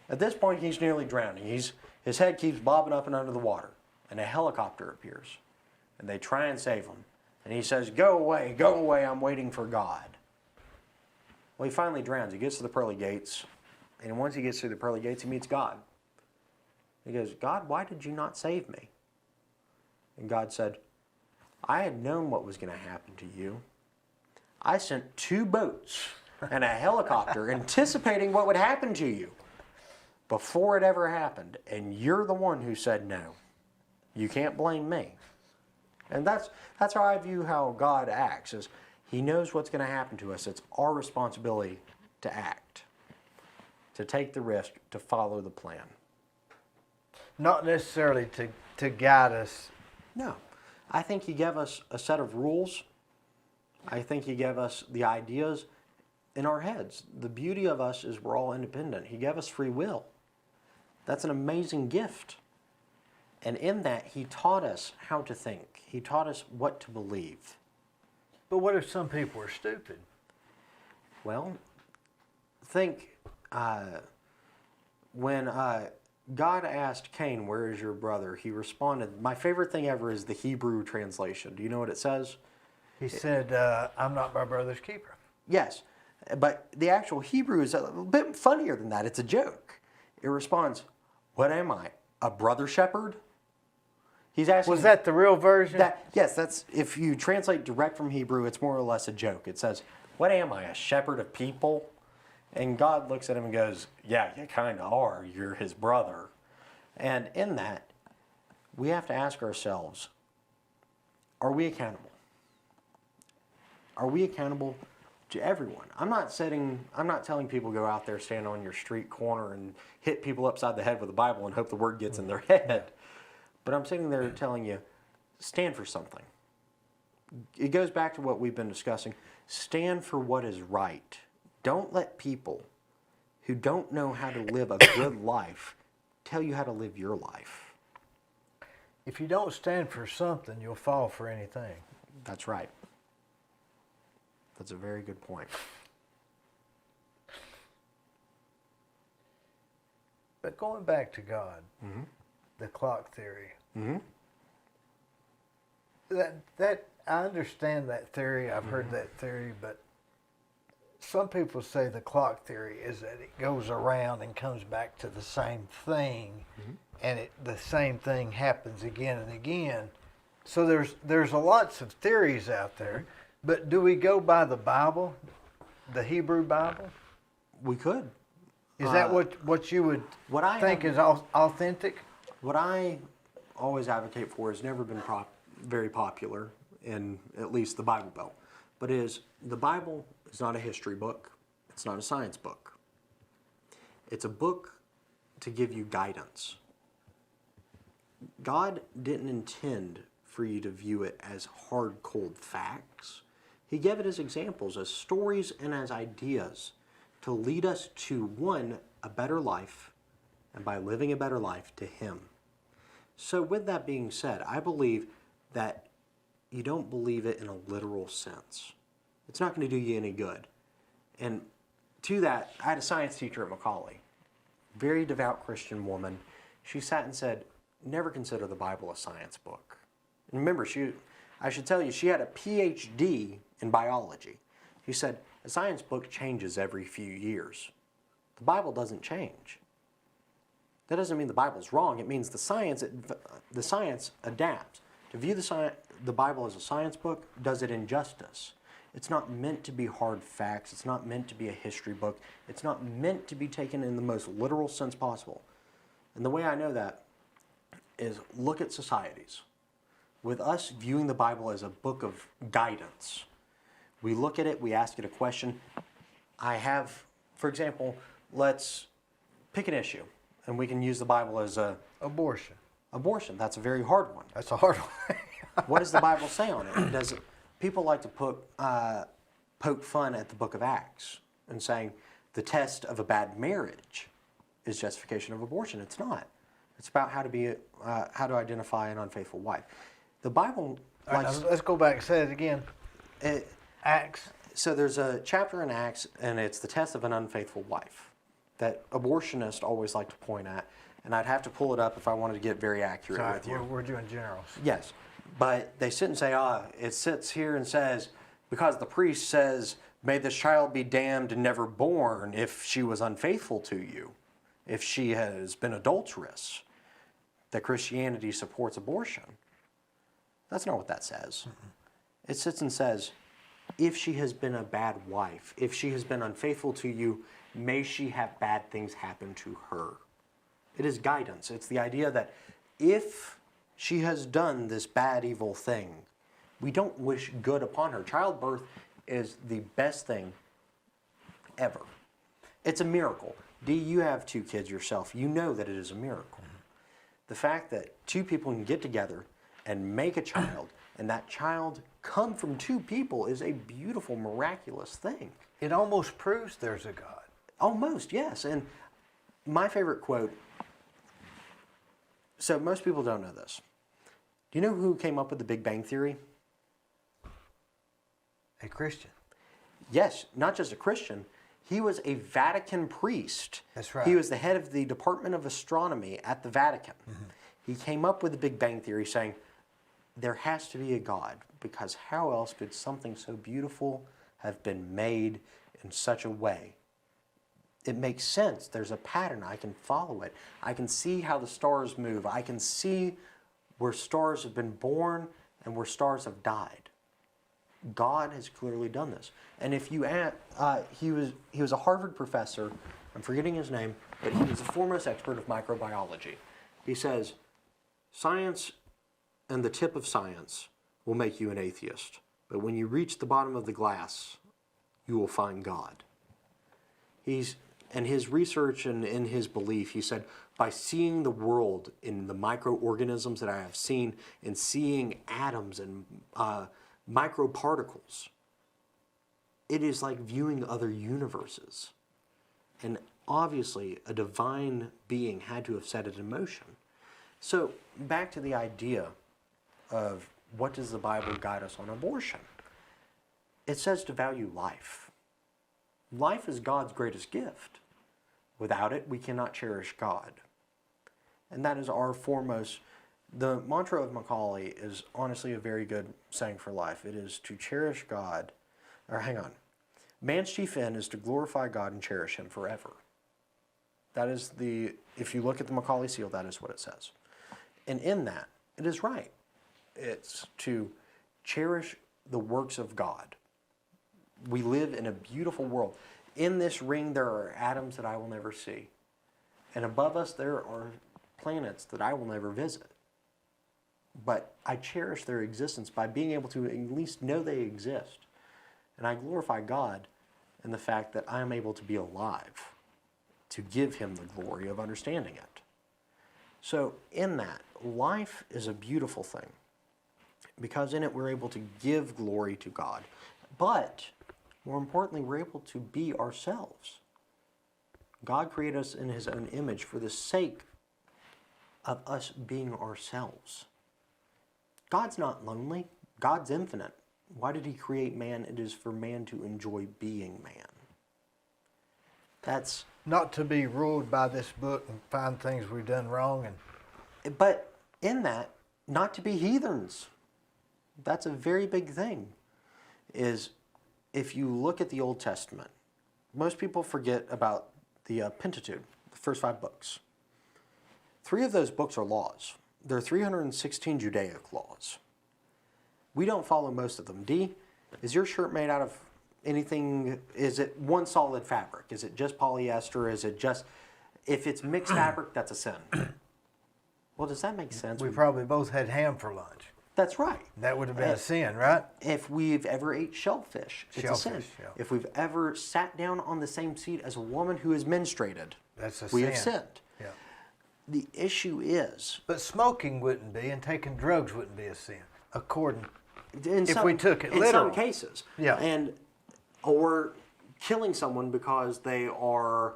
at this point, he's nearly drowning. His head keeps bobbing up and under the water, and a helicopter appears, and they try and save him. And he says, go away, I'm waiting for God." Well, he finally drowns. He gets to the pearly gates, and once he gets through the pearly gates, he meets God. He goes, "God, why did you not save me?" And God said, "I had known what was going to happen to you. I sent 2 boats and a helicopter anticipating what would happen to you before it ever happened. And you're the one who said no. You can't blame me." And that's how I view how God acts, is he knows what's going to happen to us. It's our responsibility to act, to take the risk, to follow the plan. Not necessarily to guide us. No. I think he gave us a set of rules. I think he gave us the ideas in our heads. The beauty of us is we're all independent. He gave us free will. That's an amazing gift. And in that, he taught us how to think. He taught us what to believe. But what if some people are stupid? Well, think when God asked Cain, "Where is your brother?" he responded, my favorite thing ever is the Hebrew translation. Do you know what it says? He said, I'm not my brother's keeper. Yes, but the actual Hebrew is a little bit funnier than that. It's a joke. It responds, "What am I, a brother shepherd?" He's asking. Was that the real version? Yes, that's, if you translate direct from Hebrew, it's more or less a joke. It says, "What am I, a shepherd of people?" And God looks at him and goes, "Yeah, you kind of are. You're his brother." And in that, we have to ask ourselves, are we accountable? Are we accountable to everyone? I'm not telling people go out there, stand on your street corner and hit people upside the head with the Bible and hope the word gets in their head. But I'm sitting there telling you, stand for something. It goes back to what we've been discussing. Stand for what is right. Don't let people who don't know how to live a good life tell you how to live your life. If you don't stand for something, you'll fall for anything. That's right. That's a very good point. But going back to God, the clock theory. That I understand that theory. I've heard that theory, but some people say the clock theory is that it goes around and comes back to the same thing, and the same thing happens again and again. So there's lots of theories out there, but do we go by the Bible, the Hebrew Bible? We could. Is that what you would think is authentic? What I always advocate for has never been very popular in at least the Bible Belt, but is the Bible is not a history book. It's not a science book. It's a book to give you guidance. God didn't intend for you to view it as hard, cold facts. He gave it as examples, as stories, and as ideas to lead us to, one, a better life, and by living a better life, to Him. So with that being said, I believe that you don't believe it in a literal sense. It's not going to do you any good. And to that, I had a science teacher at Macaulay, very devout Christian woman. She sat and said, never consider the Bible a science book. And remember, I should tell you, she had a PhD in biology. She said, a science book changes every few years. The Bible doesn't change. That doesn't mean the Bible's wrong. It means the science adapts. To view the Bible as a science book does it injustice. It's not meant to be hard facts. It's not meant to be a history book. It's not meant to be taken in the most literal sense possible. And the way I know that is look at societies. With us viewing the Bible as a book of guidance, we look at it, we ask it a question. For example, let's pick an issue, and we can use the Bible as a... Abortion. Abortion, that's a very hard one. That's a hard one. What does the Bible say on it? People like to poke fun at the book of Acts and saying the test of a bad marriage is justification of abortion. It's not. It's about how to identify an unfaithful wife. The Bible... All right, let's go back and say it again. Acts. So there's a chapter in Acts, and it's the test of an unfaithful wife that abortionists always like to point at. And I'd have to pull it up if I wanted to get very accurate with you. We're doing generals. Yes. But they sit and say, it sits here and says, because the priest says, may this child be damned and never born if she was unfaithful to you, if she has been adulterous, that Christianity supports abortion. That's not what that says. Mm-hmm. It sits and says, if she has been a bad wife, if she has been unfaithful to you, may she have bad things happen to her. It is guidance. It's the idea that if she has done this bad, evil thing, we don't wish good upon her. Childbirth is the best thing ever. It's a miracle. Dee, you have 2 kids yourself. You know that it is a miracle. The fact that 2 people can get together and make a child, and that child come from 2 people is a beautiful, miraculous thing. It almost proves there's a God. Almost, yes. And my favorite quote So most people don't know this. Do you know who came up with the Big Bang Theory? A Christian. Yes, not just a Christian. He was a Vatican priest. That's right. He was the head of the Department of Astronomy at the Vatican. Mm-hmm. He came up with the Big Bang Theory saying, there has to be a God, because how else could something so beautiful have been made in such a way? It makes sense. There's a pattern. I can follow it. I can see how the stars move. I can see where stars have been born and where stars have died. God has clearly done this. And if you add, he was a Harvard professor, I'm forgetting his name, but he was the foremost expert of microbiology. He says, science and the tip of science will make you an atheist. But when you reach the bottom of the glass, you will find God. And his research and in his belief, he said, by seeing the world in the microorganisms that I have seen and seeing atoms and microparticles, it is like viewing other universes. And obviously, a divine being had to have set it in motion. So, back to the idea of what does the Bible guide us on abortion? It says to value life. Life is God's greatest gift. Without it, we cannot cherish God. And that is our foremost. The mantra of Macaulay is honestly a very good saying for life. It is to cherish God, or hang on. Man's chief end is to glorify God and cherish Him forever. That is if you look at the Macaulay seal, that is what it says. And in that, it is right. It's to cherish the works of God. We live in a beautiful world. In this ring, there are atoms that I will never see. And above us, there are planets that I will never visit. But I cherish their existence by being able to at least know they exist. And I glorify God in the fact that I am able to be alive, to give Him the glory of understanding it. So in that, life is a beautiful thing, because in it we're able to give glory to God. But more importantly, we're able to be ourselves. God created us in His own image for the sake of us being ourselves. God's not lonely. God's infinite. Why did He create man? It is for man to enjoy being man. That's not to be ruled by this book and find things we've done wrong. But in that, not to be heathens. That's a very big thing. Is if you look at the Old Testament, most people forget about the Pentateuch, the first 5 books. 3 of those books are laws. There are 316 Judaic laws. We don't follow most of them. Dee, is your shirt made out of anything? Is it one solid fabric? Is it just polyester? Is it just, if it's mixed fabric, that's a sin. Well, does that make sense? We probably both had ham for lunch. That's right. That would have been a sin, right? If we've ever ate shellfish, it's a sin. Yeah. If we've ever sat down on the same seat as a woman who is menstruated, that's a we sin. have sinned. Yeah. The issue is, but smoking wouldn't be, and taking drugs wouldn't be a sin, according. if we took it in literal. some cases, Yeah. or killing someone because they are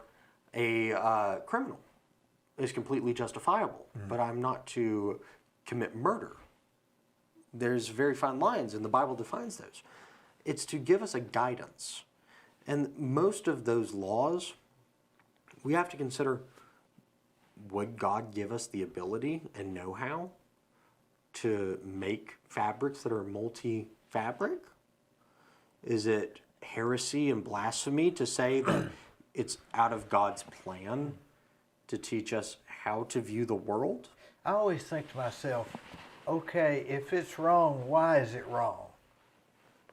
a criminal is completely justifiable. Mm-hmm. But I'm not to commit murder. There's very fine lines, and the Bible defines those. It's to give us a guidance. And most of those laws, we have to consider, would God give us the ability and know-how to make fabrics that are multi-fabric? Is it heresy and blasphemy to say that it's out of God's plan to teach us how to view the world? I always think to myself, okay, if it's wrong, why is it wrong?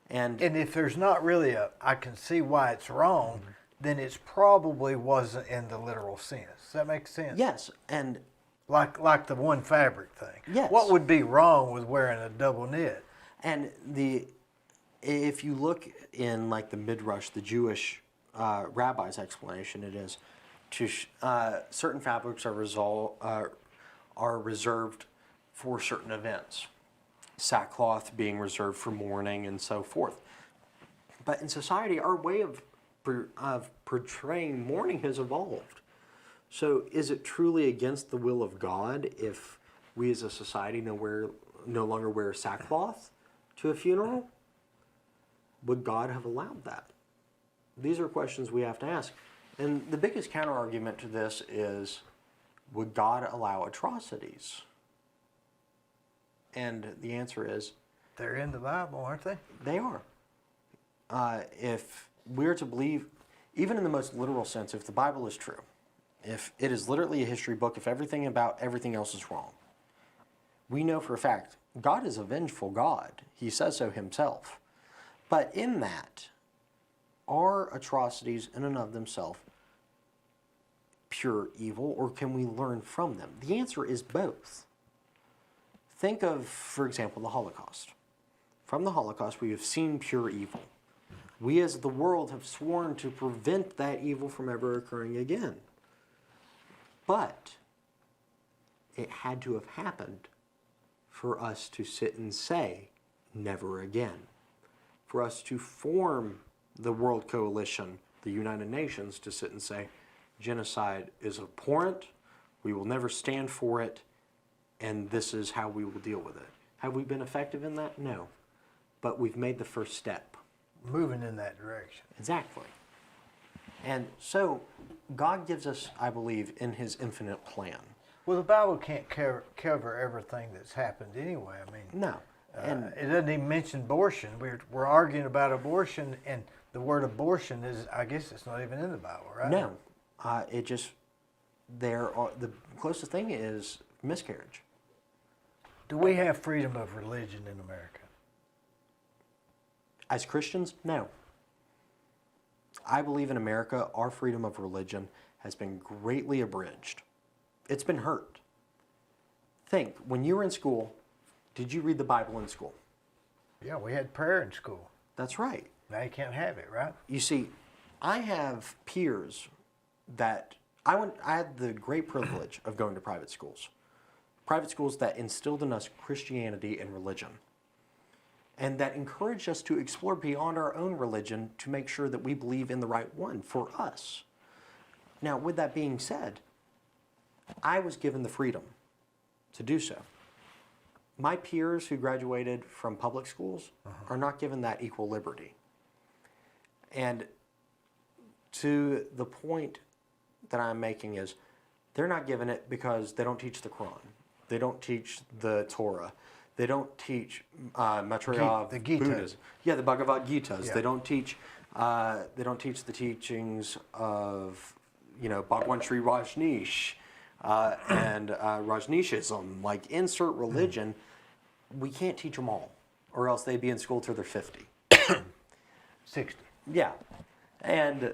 And if there's not really I can see why it's wrong, then it's probably wasn't in the literal sense. Does that make sense? yes, and Like the one fabric thing. Yes. What would be wrong with wearing a double knit? and if you look in like the Midrash, the Jewish rabbi's explanation, it is to certain fabrics are reserved for certain events. Sackcloth being reserved for mourning and so forth. But in society, our way of portraying mourning has evolved. So is it truly against the will of God if we as a society no longer wear sackcloth to a funeral? Would God have allowed that? These are questions we have to ask. And the biggest counter-argument to this is, would God allow atrocities? And the answer is, They're in the Bible, aren't they? they are. If we're to believe, even in the most literal sense, if the Bible is true, if it is literally a history book, if everything about everything else is wrong, we know for a fact God is a vengeful God. He says so himself. But in that, are atrocities in and of themselves pure evil, or can we learn from them? The answer is both. Think of, for example, the Holocaust. From the Holocaust, we have seen pure evil. We as the world have sworn to prevent that evil from ever occurring again. But it had to have happened for us to sit and say, never again. For us to form the World Coalition, the United Nations, to sit and say, genocide is abhorrent, we will never stand for it, and this is how we will deal with it. Have we been effective in that? No. But we've made the first step. Moving in that direction. Exactly. And so, God gives us, I believe, in his infinite plan. Well, the Bible can't cover everything that's happened anyway. I mean, No. And it doesn't even mention abortion. We're arguing about abortion, and the word abortion is, I guess it's not even in the Bible, right? no. The closest thing is miscarriage. Do we have freedom of religion in America? As Christians, no. I believe in America, our freedom of religion has been greatly abridged. It's been hurt. Think, when you were in school, did you read the Bible in school? Yeah, we had prayer in school. That's right. Now you can't have it, right? You see, I have peers that I had the great privilege of going to private schools that instilled in us Christianity and religion, and that encouraged us to explore beyond our own religion to make sure that we believe in the right one for us. Now, with that being said, I was given the freedom to do so. My peers who graduated from public schools are not given that equal liberty. And to the point that I'm making is, they're not given it because they don't teach the Quran. They don't teach the Torah. They don't teach Maitreya the Gita. Buddhism. Yeah, the Bhagavad Gitas. Yeah. They don't teach the teachings of, Bhagwan Sri Rajneesh and Rajneeshism. Like, insert religion. We can't teach them all, or else they'd be in school till they're 50. 60. Yeah. And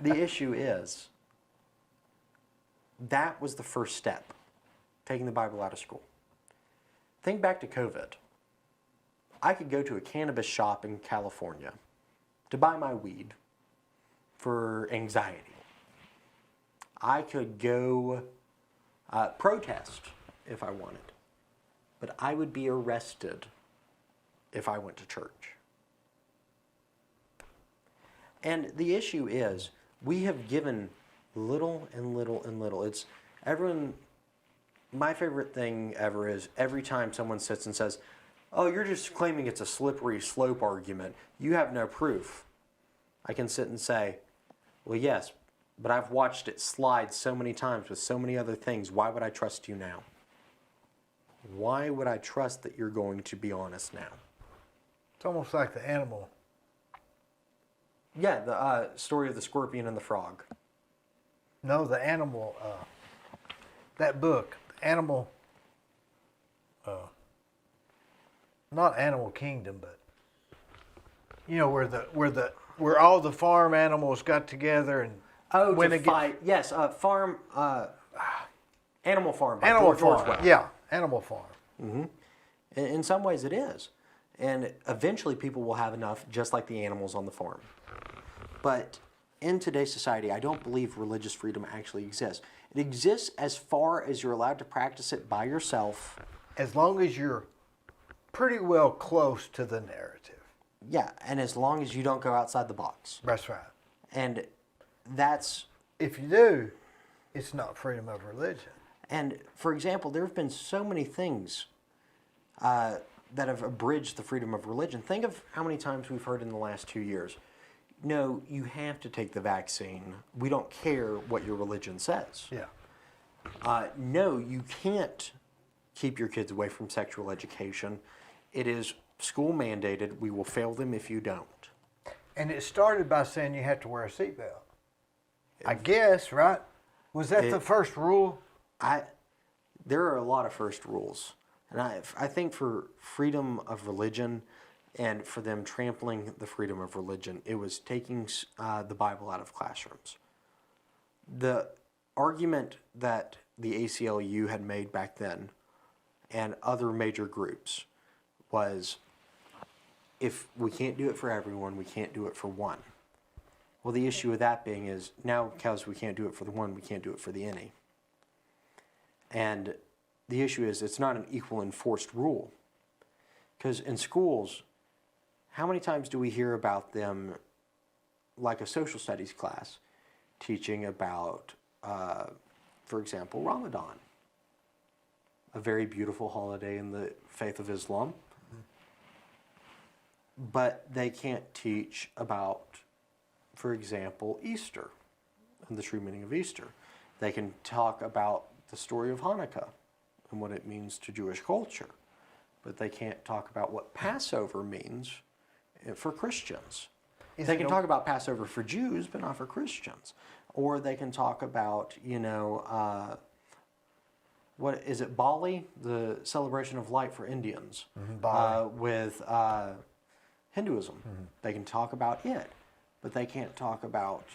the issue is, that was the first step, taking the Bible out of school. Think back to COVID. I could go to a cannabis shop in California to buy my weed for anxiety. I could go protest if I wanted, but I would be arrested if I went to church. And the issue is, we have given little and little and little. It's everyone. My favorite thing ever is every time someone sits and says, "Oh, you're just claiming it's a slippery slope argument. You have no proof." I can sit and say, "Well, yes, but I've watched it slide so many times with so many other things. Why would I trust you now? Why would I trust that you're going to be honest now?" It's almost like the animal. Yeah, the story of the scorpion and the frog. No, the animal. That book, Animal. Not Animal Kingdom, but where all the farm animals got together and When to fight. Yes, Animal Farm. By Animal George Farm. Orwell. Yeah, Animal Farm. In some ways it is. And eventually people will have enough, just like the animals on the farm. But in today's society, I don't believe religious freedom actually exists. It exists as far as you're allowed to practice it by yourself. As long as you're pretty well close to the narrative. Yeah, and as long as you don't go outside the box. That's right. And that's... If you do, it's not freedom of religion. And for example, there have been so many things that have abridged the freedom of religion. Think of how many times we've heard in the last 2 years, no, you have to take the vaccine. We don't care what your religion says. Yeah. No, you can't keep your kids away from sexual education. It is school mandated. We will fail them if you don't. And it started by saying you have to wear a seatbelt. I guess, right? Was that the first rule? There are a lot of first rules. And I think for freedom of religion and for them trampling the freedom of religion, it was taking the Bible out of classrooms. The argument that the ACLU had made back then and other major groups was, if we can't do it for everyone, we can't do it for one. Well, the issue with that being is now because we can't do it for the one, we can't do it for the any. And the issue is it's not an equal enforced rule. Because in schools, how many times do we hear about them, like a social studies class, teaching about, for example, Ramadan, a very beautiful holiday in the faith of Islam. But they can't teach about, for example, Easter and the true meaning of Easter. They can talk about the story of Hanukkah and what it means to Jewish culture, but they can't talk about what Passover means for Christians. They can talk about Passover for Jews, but not for Christians. Or they can talk about, what is it, Bali, the celebration of light for Indians, with Hinduism. They can talk about it, but they can't talk about,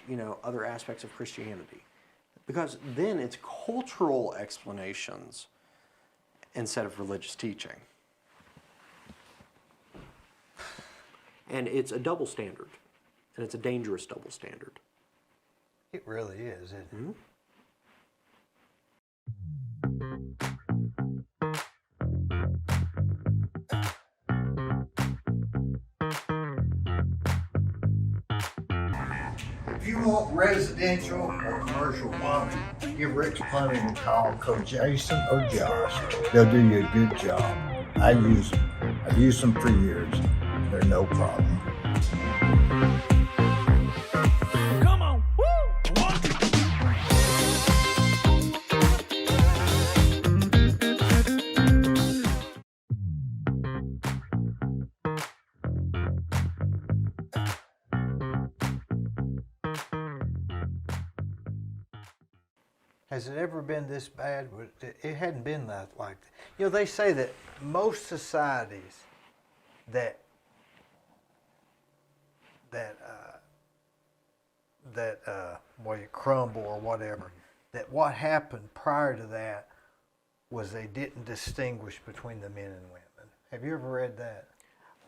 other aspects of Christianity. Because then it's cultural explanations instead of religious teaching. And it's a double standard, and it's a dangerous double standard. It really is, isn't it? Mm-hmm. If you want residential or commercial plumbing, give Rick's Plumbing a call. Call Jason or Josh. They'll do you a good job. I've used them for years. They're no problem. Come on, woo! Has it ever been this bad? It hadn't been that like that. They say that most societies that crumble or whatever, that what happened prior to that was they didn't distinguish between the men and women. Have you ever read that?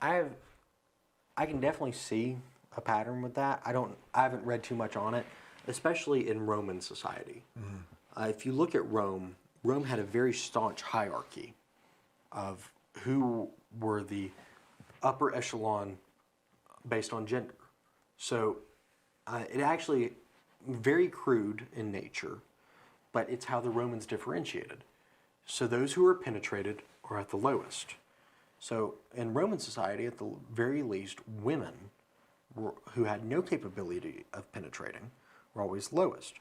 I can definitely see a pattern with that. I haven't read too much on it, especially in Roman society. If you look at Rome had a very staunch hierarchy of who were the upper echelon based on gender. So it actually very crude in nature, but it's how the Romans differentiated. So those who were penetrated are at the lowest. So in Roman society, at the very least, women who had no capability of penetrating were always lowest.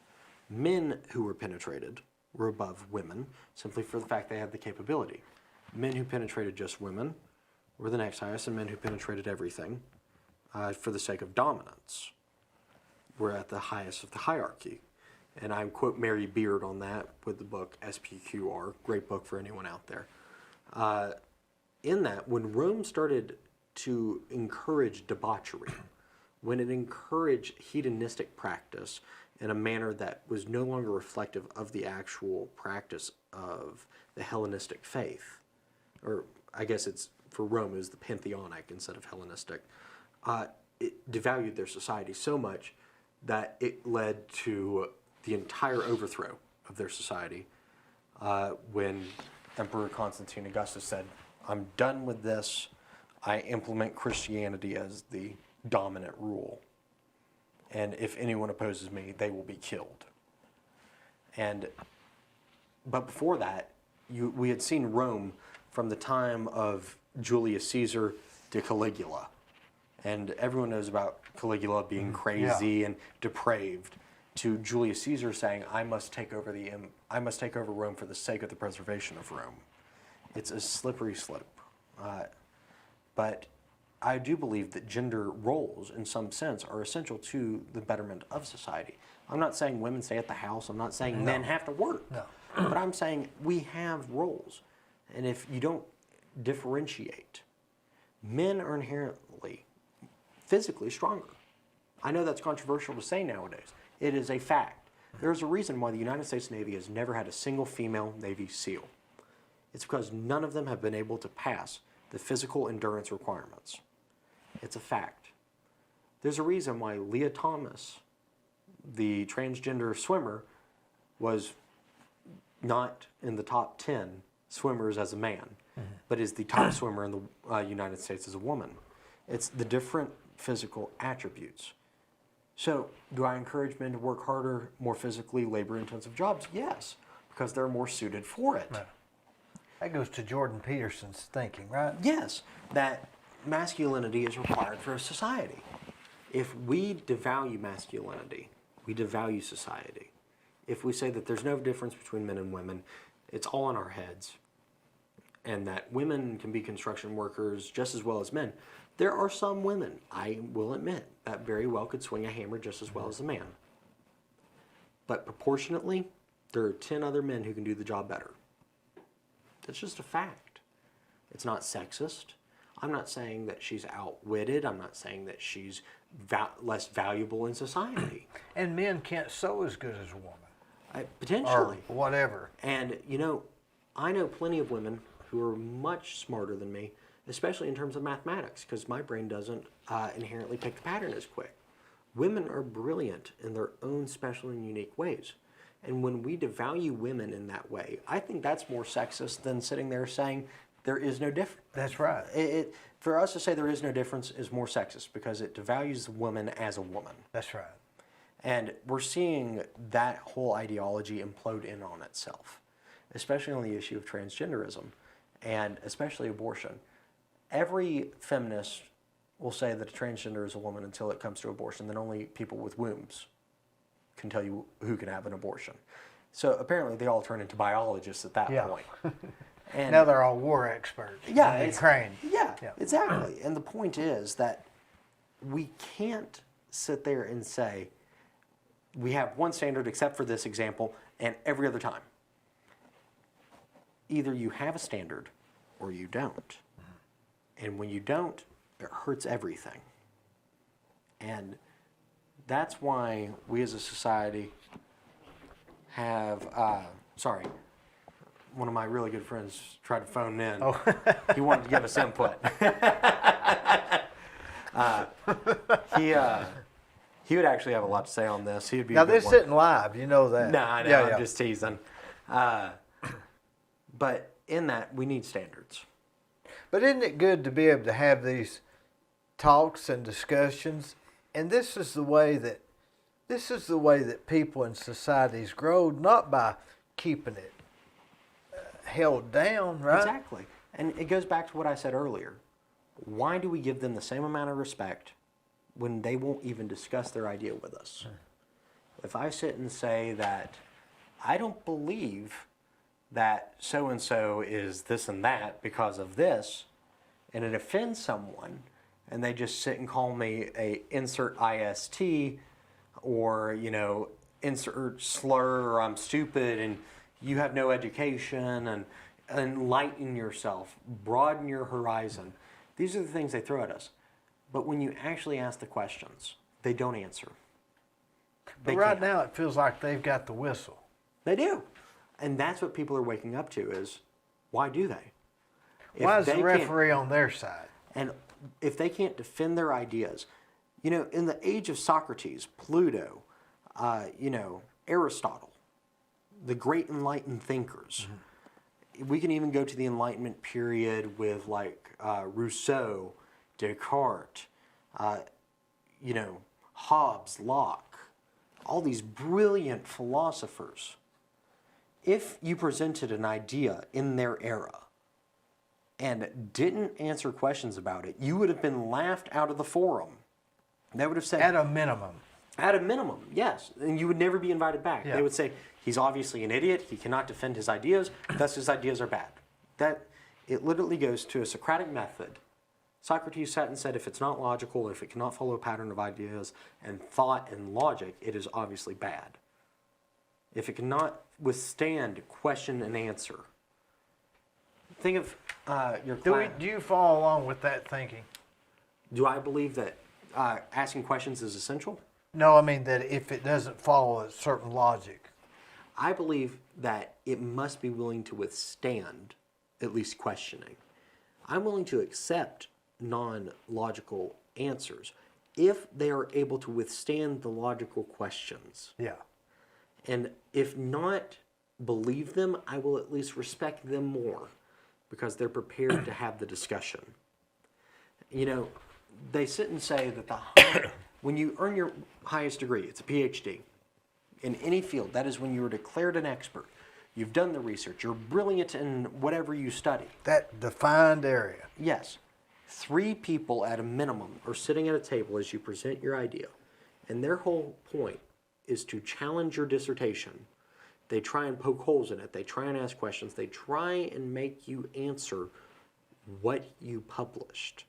Men who were penetrated were above women, simply for the fact they had the capability. Men who penetrated just women were the next highest, and men who penetrated everything, for the sake of dominance, were at the highest of the hierarchy. And I quote Mary Beard on that with the book SPQR, great book for anyone out there. In that, when Rome started to encourage debauchery, when it encouraged hedonistic practice in a manner that was no longer reflective of the actual practice of the Hellenistic faith, or I guess it's for Rome, it was the pantheonic instead of Hellenistic, it devalued their society so much that it led to the entire overthrow of their society when Emperor Constantine Augustus said, I'm done with this, I implement Christianity as the dominant rule. And if anyone opposes me, they will be killed. And but before that, we had seen Rome from the time of Julius Caesar to Caligula. And everyone knows about Caligula being crazy and depraved, to Julius Caesar saying, I must take over Rome for the sake of the preservation of Rome. It's a slippery slope. But I do believe that gender roles, in some sense, are essential to the betterment of society. I'm not saying women stay at the house. I'm not saying men have to work. No. But I'm saying we have roles. And if you don't differentiate, men are inherently physically stronger. I know that's controversial to say nowadays. It is a fact. There's a reason why the United States Navy has never had a single female Navy SEAL. It's because none of them have been able to pass the physical endurance requirements. It's a fact. There's a reason why Leah Thomas, the transgender swimmer, was not in the top 10 swimmers as a man, but is the top swimmer in the United States as a woman. It's the different physical attributes. So, do I encourage men to work harder, more physically labor-intensive jobs? Yes, because they're more suited for it. No. That goes to Jordan Peterson's thinking, right? Yes, that masculinity is required for a society. If we devalue masculinity, we devalue society. If we say that there's no difference between men and women, it's all in our heads, and that women can be construction workers just as well as men, there are some women, I will admit, that very well could swing a hammer just as well as a man. But proportionately, there are 10 other men who can do the job better. That's just a fact. It's not sexist. I'm not saying that she's outwitted. I'm not saying that she's less valuable in society. And men can't sew as good as a woman. Potentially. Or whatever. And, I know plenty of women who are much smarter than me, especially in terms of mathematics, because my brain doesn't inherently pick the pattern as quick. Women are brilliant in their own special and unique ways. And when we devalue women in that way, I think that's more sexist than sitting there saying there is no difference. That's right. For us to say there is no difference is more sexist because it devalues the woman as a woman. That's right. And we're seeing that whole ideology implode in on itself, especially on the issue of transgenderism and especially abortion. Every feminist will say that a transgender is a woman until it comes to abortion, then only people with wombs can tell you who can have an abortion. So apparently they all turn into biologists at that point. And now they're all war experts. Yeah, in Ukraine. Yeah, exactly. And the point is that we can't sit there and say we have one standard except for this example and every other time. Either you have a standard or you don't. And when you don't, it hurts everything. And that's why we as a society have, one of my really good friends tried to phone in. Oh. He wanted to give us input. He would actually have a lot to say on this. He'd be Now a good this one. isn't live, you know that. No, I know, Yeah, I'm just teasing. But in that, we need standards. But isn't it good to be able to have these talks and discussions? And this is the way that people in societies grow, not by keeping it held down, right? Exactly. And it goes back to what I said earlier. Why do we give them the same amount of respect when they won't even discuss their idea with us? If I sit and say that I don't believe that so-and-so is this and that because of this, and it offends someone, and they just sit and call me a insert IST or, insert slur or I'm stupid and you have no education and enlighten yourself, broaden your horizon. These are the things they throw at us. But when you actually ask the questions, they don't answer. But right now it feels like they've got the whistle. They do. And that's what people are waking up to is, why do they? Why is the referee on their side? And if they can't defend their ideas, in the age of Socrates, Pluto, Aristotle, the great enlightened thinkers, we can even go to the Enlightenment period with Rousseau, Descartes, Hobbes, Locke, all these brilliant philosophers. If you presented an idea in their era and didn't answer questions about it, you would have been laughed out of the forum. They would have said, At a minimum. at a minimum, yes, and you would never be invited back. Yeah. They would say, he's obviously an idiot, he cannot defend his ideas, thus his ideas are bad. That, it literally goes to a Socratic method. Socrates sat and said, if it's not logical, if it cannot follow a pattern of ideas and thought and logic, it is obviously bad. If it cannot withstand question and answer. Think of your class. Do you follow along with that thinking? Do I believe that asking questions is essential? No, I mean that if it doesn't follow a certain logic. I believe that it must be willing to withstand at least questioning. I'm willing to accept non-logical answers if they are able to withstand the logical questions. Yeah. And if not believe them, I will at least respect them more because they're prepared to have the discussion. You know, they sit and say that when you earn your highest degree, it's a PhD, in any field, that is when you are declared an expert. You've done the research, you're brilliant in whatever you study. That defined area. Yes. 3 people at a minimum are sitting at a table as you present your idea, and their whole point is to challenge your dissertation. They try and poke holes in it. They try and ask questions. They try and make you answer what you published.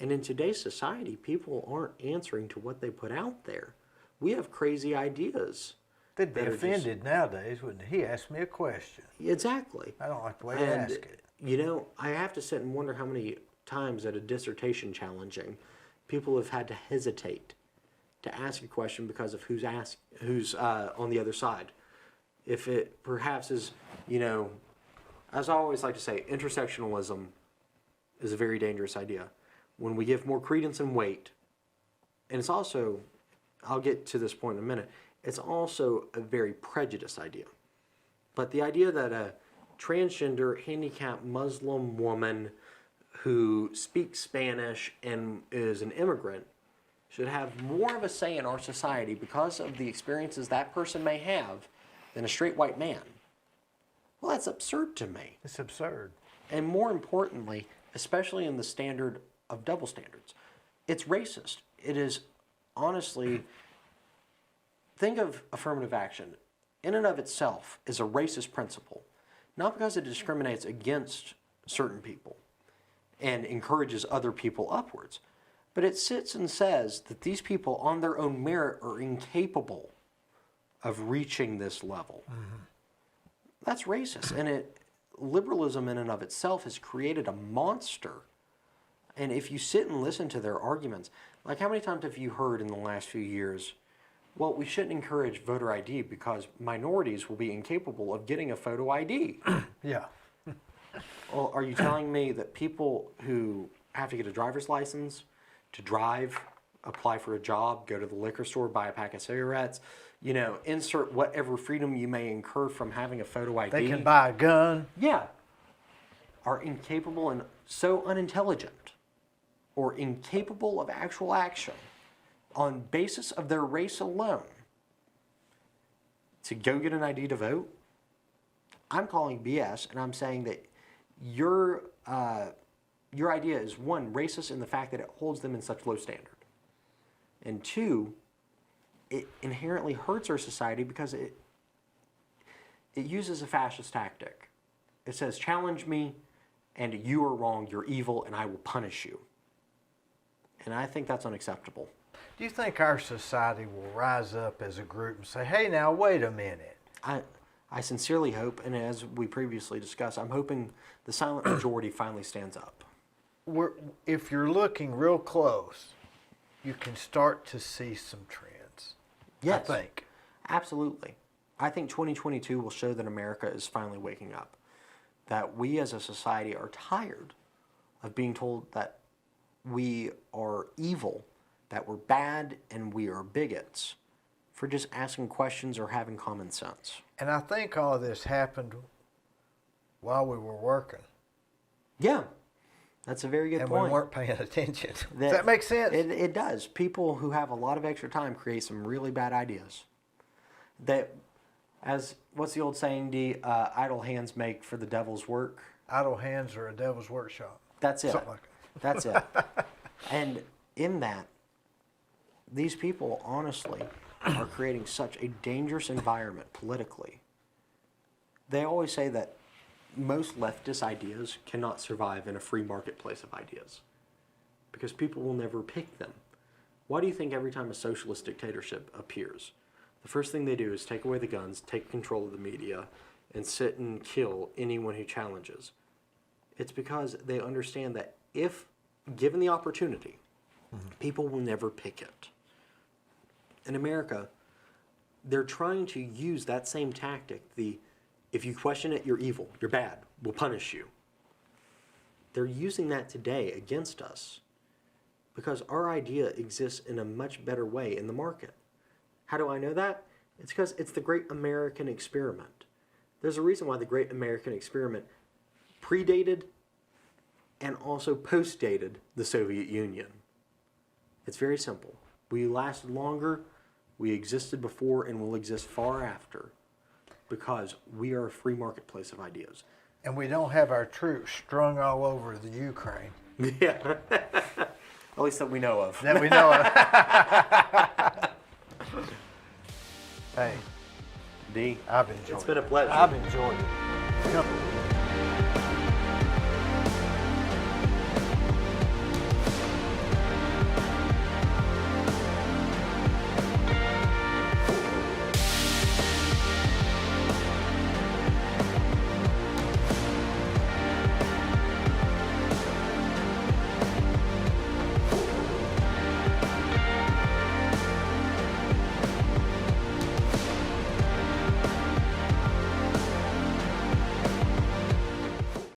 And in today's society, people aren't answering to what they put out there. We have crazy ideas. They'd be that are just- offended nowadays, wouldn't he? He asked me a question. Exactly. I don't like the way you And, ask it. you know, I have to sit and wonder how many times at a dissertation challenging, people have had to hesitate to ask a question because of who's on the other side. If it perhaps is, you know, as I always like to say, intersectionalism is a very dangerous idea. When we give more credence and weight, and it's also, I'll get to this point in a minute, it's also a very prejudiced idea. But the idea that a transgender, handicapped Muslim woman who speaks Spanish and is an immigrant should have more of a say in our society because of the experiences that person may have than a straight white man. Well, that's absurd to me. It's absurd. And more importantly, especially in the standard of double standards, it's racist. It is honestly, think of affirmative action. In and of itself is a racist principle. Not because it discriminates against certain people and encourages other people upwards, but it sits and says that these people on their own merit are incapable of reaching this level. Mm-hmm. That's racist. And liberalism in and of itself has created a monster. And if you sit and listen to their arguments, like how many times have you heard in the last few years, well, we shouldn't encourage voter ID because minorities will be incapable of getting a photo ID. Yeah. Well, are you telling me that people who have to get a driver's license to drive, apply for a job, go to the liquor store, buy a pack of cigarettes, you know, insert whatever freedom you may incur from having a photo ID? They can buy a gun. Yeah. Are incapable and so unintelligent or incapable of actual action on basis of their race alone to go get an ID to vote? I'm calling BS, and I'm saying that your idea is, one, racist in the fact that it holds them in such low standard, and two, it inherently hurts our society because it uses a fascist tactic. It says, challenge me, and you are wrong, you're evil, and I will punish you. And I think that's unacceptable. Do you think our society will rise up as a group and say, hey, now, wait a minute? I sincerely hope, and as we previously discussed, I'm hoping the silent majority finally stands up. If you're looking real close, you can start to see some trends. Yes. I think. Absolutely. I think 2022 will show that America is finally waking up. That we as a society are tired of being told that we are evil, that we're bad, and we are bigots for just asking questions or having common sense. And I think all of this happened while we were working. Yeah, that's a very good and point. we weren't paying attention. Does that make sense? It does. People who have a lot of extra time create some really bad ideas. That As what's the old saying, Dee? Idle hands make for the devil's work. Idle hands are a devil's workshop. That's it. Something like That's it. And in that, these people honestly are creating such a dangerous environment politically. They always say that most leftist ideas cannot survive in a free marketplace of ideas because people will never pick them. Why do you think every time a socialist dictatorship appears, the first thing they do is take away the guns, take control of the media, and sit and kill anyone who challenges? It's because they understand that if given the opportunity, people will never pick it. In America, they're trying to use that same tactic, if you question it, you're evil, you're bad, we'll punish you. They're using that today against us because our idea exists in a much better way in the market. How do I know that? It's because it's the Great American Experiment. There's a reason why the Great American Experiment predated and also post-dated the Soviet Union. It's very simple. We lasted longer, we existed before, and will exist far after because we are a free marketplace of ideas. And we don't have our troops strung all over the Ukraine. Yeah. At least that we know of. That we know of. Hey, Dee, I've enjoyed it. it's been a pleasure. I've enjoyed it.